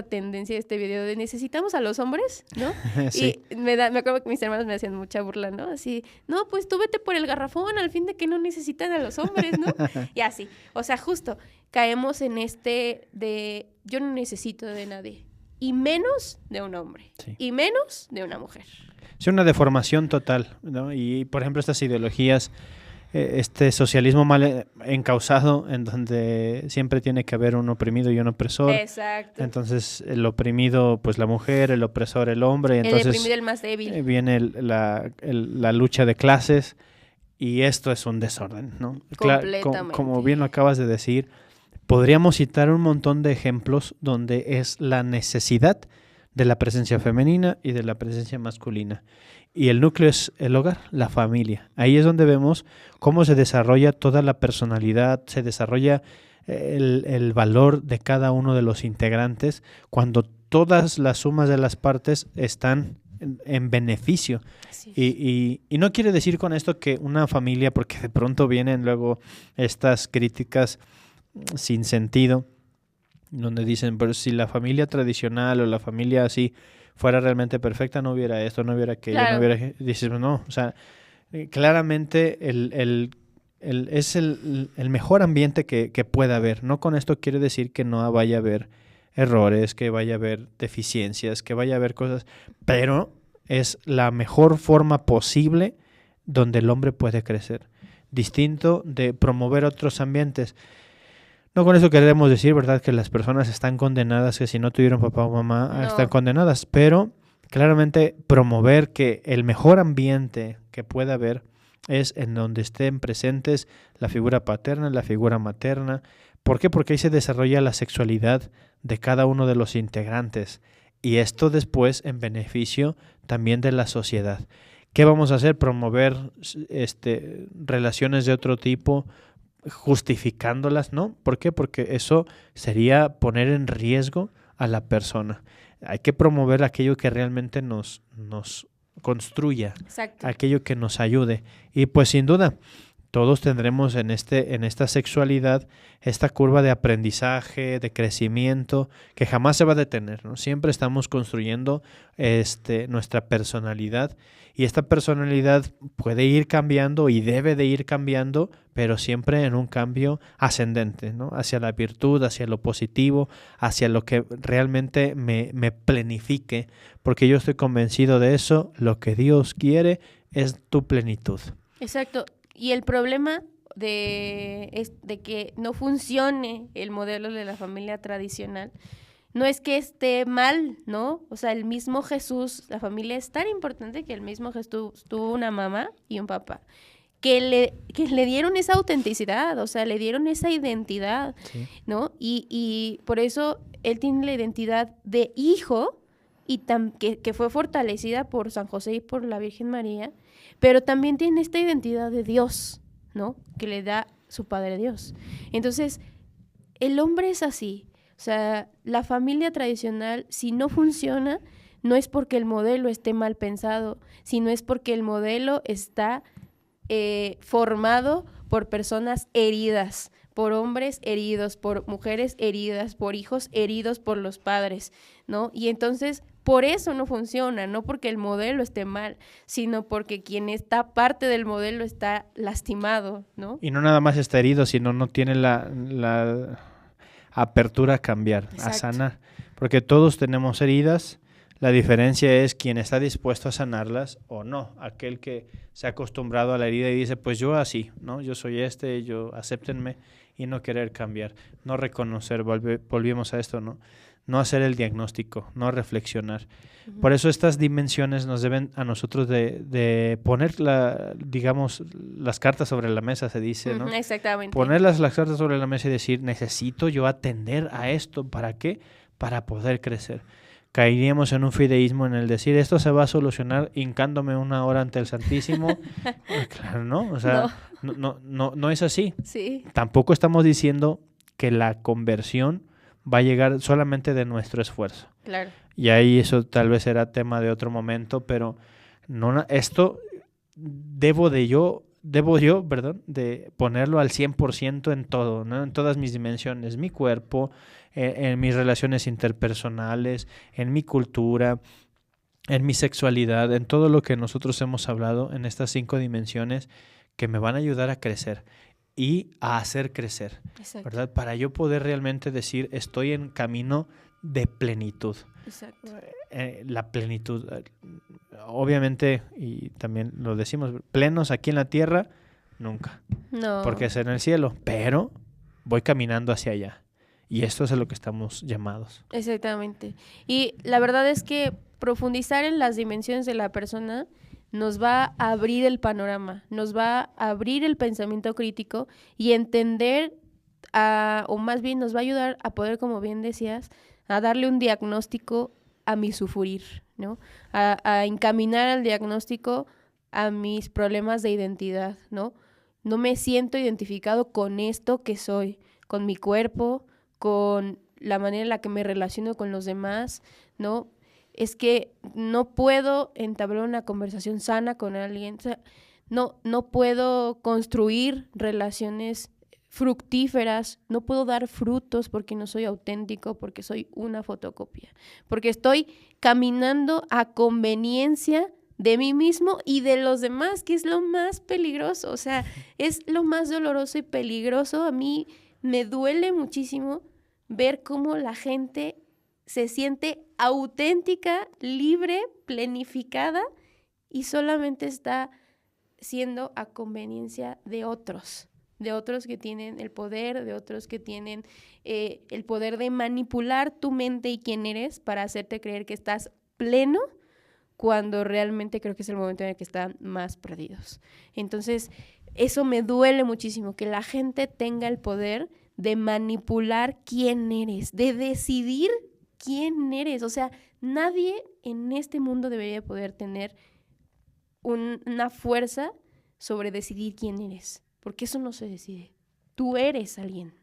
tendencia de este video de necesitamos a los hombres, ¿no? Sí. Y me acuerdo que mis hermanos me hacían mucha burla, ¿no? Así, no, pues tú vete por el garrafón, al fin de que no necesitan a los hombres, ¿no? Y así, o sea, justo caemos en de yo no necesito de nadie, y menos de un hombre, sí, y menos de una mujer. Es una deformación total, ¿no? Y, por ejemplo, estas ideologías, este socialismo mal encausado, en donde siempre tiene que haber un oprimido y un opresor. Exacto. Entonces, el oprimido, pues la mujer, el opresor, el hombre. Entonces, el oprimido, el más débil. Viene la lucha de clases y esto es un desorden, ¿no? Completamente. Como bien lo acabas de decir, podríamos citar un montón de ejemplos donde es la necesidad de la presencia femenina y de la presencia masculina. Y el núcleo es el hogar, la familia. Ahí es donde vemos cómo se desarrolla toda la personalidad, se desarrolla el valor de cada uno de los integrantes cuando todas las sumas de las partes están en beneficio. Y no quiere decir con esto que una familia, porque de pronto vienen luego estas críticas sin sentido, donde dicen, pero si la familia tradicional o la familia así fuera realmente perfecta, no hubiera esto, no hubiera aquello, Claro. no hubiera... Dices, no, o sea, claramente es el mejor ambiente que pueda haber. No con esto quiere decir que no vaya a haber errores, que vaya a haber deficiencias, que vaya a haber cosas, pero es la mejor forma posible donde el hombre puede crecer. Distinto de promover otros ambientes. No con eso queremos decir, ¿verdad?, que las personas están condenadas, que si no tuvieron papá o mamá No. están condenadas, pero claramente promover que el mejor ambiente que pueda haber es en donde estén presentes la figura paterna, la figura materna. ¿Por qué? Porque ahí se desarrolla la sexualidad de cada uno de los integrantes y esto después en beneficio también de la sociedad. ¿Qué vamos a hacer? Promover relaciones de otro tipo, justificándolas, ¿no? ¿Por qué? Porque eso sería poner en riesgo a la persona. Hay que promover aquello que realmente nos construya, Exacto. aquello que nos ayude. Y pues sin duda, todos tendremos en esta sexualidad esta curva de aprendizaje, de crecimiento, que jamás se va a detener, ¿no? Siempre estamos construyendo nuestra personalidad y esta personalidad puede ir cambiando y debe de ir cambiando, pero siempre en un cambio ascendente, ¿no? Hacia la virtud, hacia lo positivo, hacia lo que realmente me plenifique, porque yo estoy convencido de eso, lo que Dios quiere es tu plenitud. Exacto. Y el problema de que no funcione el modelo de la familia tradicional no es que esté mal, ¿no? O sea, el mismo Jesús, la familia es tan importante que el mismo Jesús tuvo una mamá y un papá que le dieron esa autenticidad, o sea, le dieron esa identidad, Sí. ¿no? Y por eso él tiene la identidad de hijo y que fue fortalecida por San José y por la Virgen María, pero también tiene esta identidad de Dios, ¿no? Que le da su Padre Dios. Entonces, el hombre es así. O sea, la familia tradicional, si no funciona, no es porque el modelo esté mal pensado, sino es porque el modelo está formado por personas heridas, por hombres heridos, por mujeres heridas, por hijos heridos por los padres, ¿no? Y entonces, por eso no funciona, no porque el modelo esté mal, sino porque quien está parte del modelo está lastimado, ¿no? Y no nada más está herido, sino no tiene la apertura a cambiar, Exacto. a sanar. Porque todos tenemos heridas, la diferencia es quién está dispuesto a sanarlas o no. Aquel que se ha acostumbrado a la herida y dice, pues yo así, ¿no? Yo soy yo acéptenme, y no querer cambiar, no reconocer, volvimos a esto, ¿no? No hacer el diagnóstico, no reflexionar. Uh-huh. Por eso estas dimensiones nos deben a nosotros de poner, digamos, las cartas sobre la mesa, se dice, ¿no? Uh-huh, exactamente. Poner las cartas sobre la mesa y decir, necesito yo atender a esto, ¿para qué? Para poder crecer. Caeríamos en un fideísmo en el decir, esto se va a solucionar hincándome 1 hora ante el Santísimo. Claro, ¿no? O sea, no es así. Sí. Tampoco estamos diciendo que la conversión va a llegar solamente de nuestro esfuerzo. Claro. Y ahí eso tal vez será tema de otro momento, pero esto debo yo, de ponerlo al 100% en todo, ¿no? En todas mis dimensiones, mi cuerpo, en mis relaciones interpersonales, en mi cultura, en mi sexualidad, en todo lo que nosotros hemos hablado en estas 5 dimensiones que me van a ayudar a crecer y a hacer crecer, Exacto. ¿verdad? Para yo poder realmente decir, estoy en camino de plenitud. Exacto. La plenitud, obviamente, y también lo decimos, plenos aquí en la tierra, nunca. No. Porque es en el cielo, pero voy caminando hacia allá. Y esto es a lo que estamos llamados. Exactamente. Y la verdad es que profundizar en las dimensiones de la persona nos va a abrir el panorama, nos va a abrir el pensamiento crítico y entender, o más bien nos va a ayudar a poder, como bien decías, a darle un diagnóstico a mi sufrir, ¿no? A encaminar al diagnóstico a mis problemas de identidad, ¿no? No me siento identificado con esto que soy, con mi cuerpo, con la manera en la que me relaciono con los demás, ¿no? Es que no puedo entablar una conversación sana con alguien, o sea, no puedo construir relaciones fructíferas, no puedo dar frutos porque no soy auténtico, porque soy una fotocopia, porque estoy caminando a conveniencia de mí mismo y de los demás, que es lo más peligroso, o sea, es lo más doloroso y peligroso. A mí me duele muchísimo ver cómo la gente se siente auténtica, libre, planificada y solamente está siendo a conveniencia de otros que tienen el poder, de otros que tienen el poder de manipular tu mente y quién eres para hacerte creer que estás pleno, cuando realmente creo que es el momento en el que están más perdidos. Entonces, eso me duele muchísimo, que la gente tenga el poder de manipular quién eres, de decidir quién eres. O sea, nadie en este mundo debería poder tener una fuerza sobre decidir quién eres, porque eso no se decide. Tú eres alguien.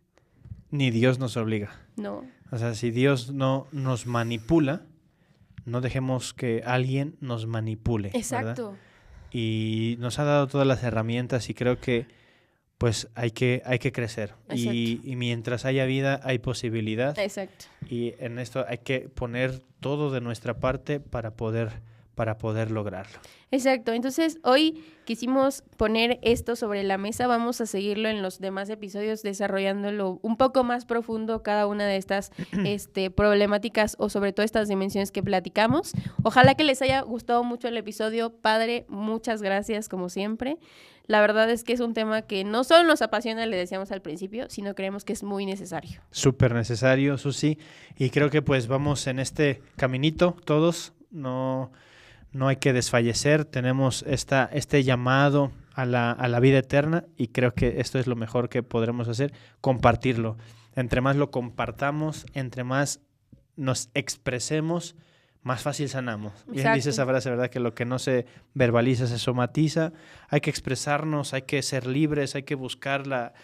Ni Dios nos obliga. No. O sea, si Dios no nos manipula, no dejemos que alguien nos manipule. Exacto. ¿Verdad? Y nos ha dado todas las herramientas y creo que pues hay que crecer. Y mientras haya vida, hay posibilidad. Exacto. Y en esto hay que poner todo de nuestra parte para poder lograrlo. Exacto. Entonces, hoy quisimos poner esto sobre la mesa. Vamos a seguirlo en los demás episodios, desarrollándolo un poco más profundo, cada una de estas problemáticas o sobre todo estas dimensiones que platicamos. Ojalá que les haya gustado mucho el episodio. Padre, muchas gracias como siempre. La verdad es que es un tema que no solo nos apasiona, le decíamos al principio, sino creemos que es muy necesario. Súper necesario, Susi. Y creo que pues vamos en este caminito todos. No hay que desfallecer, tenemos este llamado a la vida eterna y creo que esto es lo mejor que podremos hacer, compartirlo. Entre más lo compartamos, entre más nos expresemos, más fácil sanamos. Bien dice esa frase, ¿verdad? Que lo que no se verbaliza se somatiza. Hay que expresarnos, hay que ser libres, hay que buscar la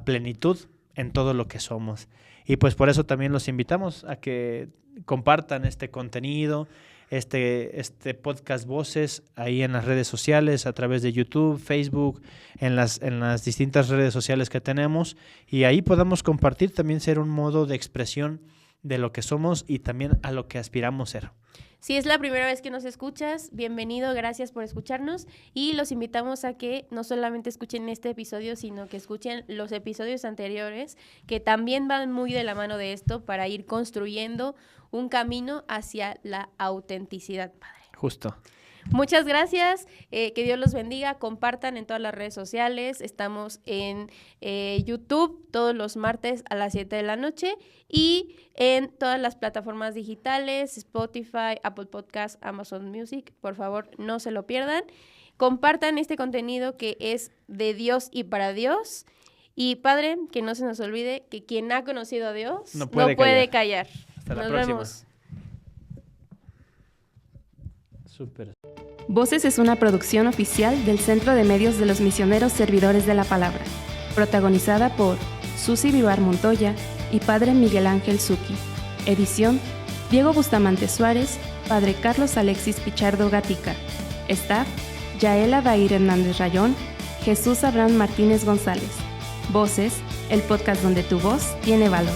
plenitud en todo lo que somos. Y pues por eso también los invitamos a que compartan este contenido, este podcast Voces ahí en las redes sociales, a través de YouTube, Facebook, en las distintas redes sociales que tenemos, y ahí podamos compartir, también ser un modo de expresión de lo que somos y también a lo que aspiramos ser. Si es la primera vez que nos escuchas, bienvenido, gracias por escucharnos y los invitamos a que no solamente escuchen este episodio, sino que escuchen los episodios anteriores, que también van muy de la mano de esto para ir construyendo un camino hacia la autenticidad, Padre. Justo. Muchas gracias, que Dios los bendiga, compartan en todas las redes sociales, estamos en YouTube todos los martes a las 7 de la noche y en todas las plataformas digitales, Spotify, Apple Podcasts, Amazon Music, por favor no se lo pierdan, compartan este contenido que es de Dios y para Dios y Padre, que no se nos olvide que quien ha conocido a Dios no puede callar. Hasta la Nos próxima. vemos. Súper. Voces es una producción oficial del Centro de Medios de los Misioneros Servidores de la Palabra, protagonizada por Susi Vivar Montoya y Padre Miguel Ángel Zucchi. Edición, Diego Bustamante Suárez, Padre Carlos Alexis Pichardo Gatica. Staff, Yaela Dair Hernández Rayón, Jesús Abraham Martínez González. Voces, el podcast donde tu voz tiene valor.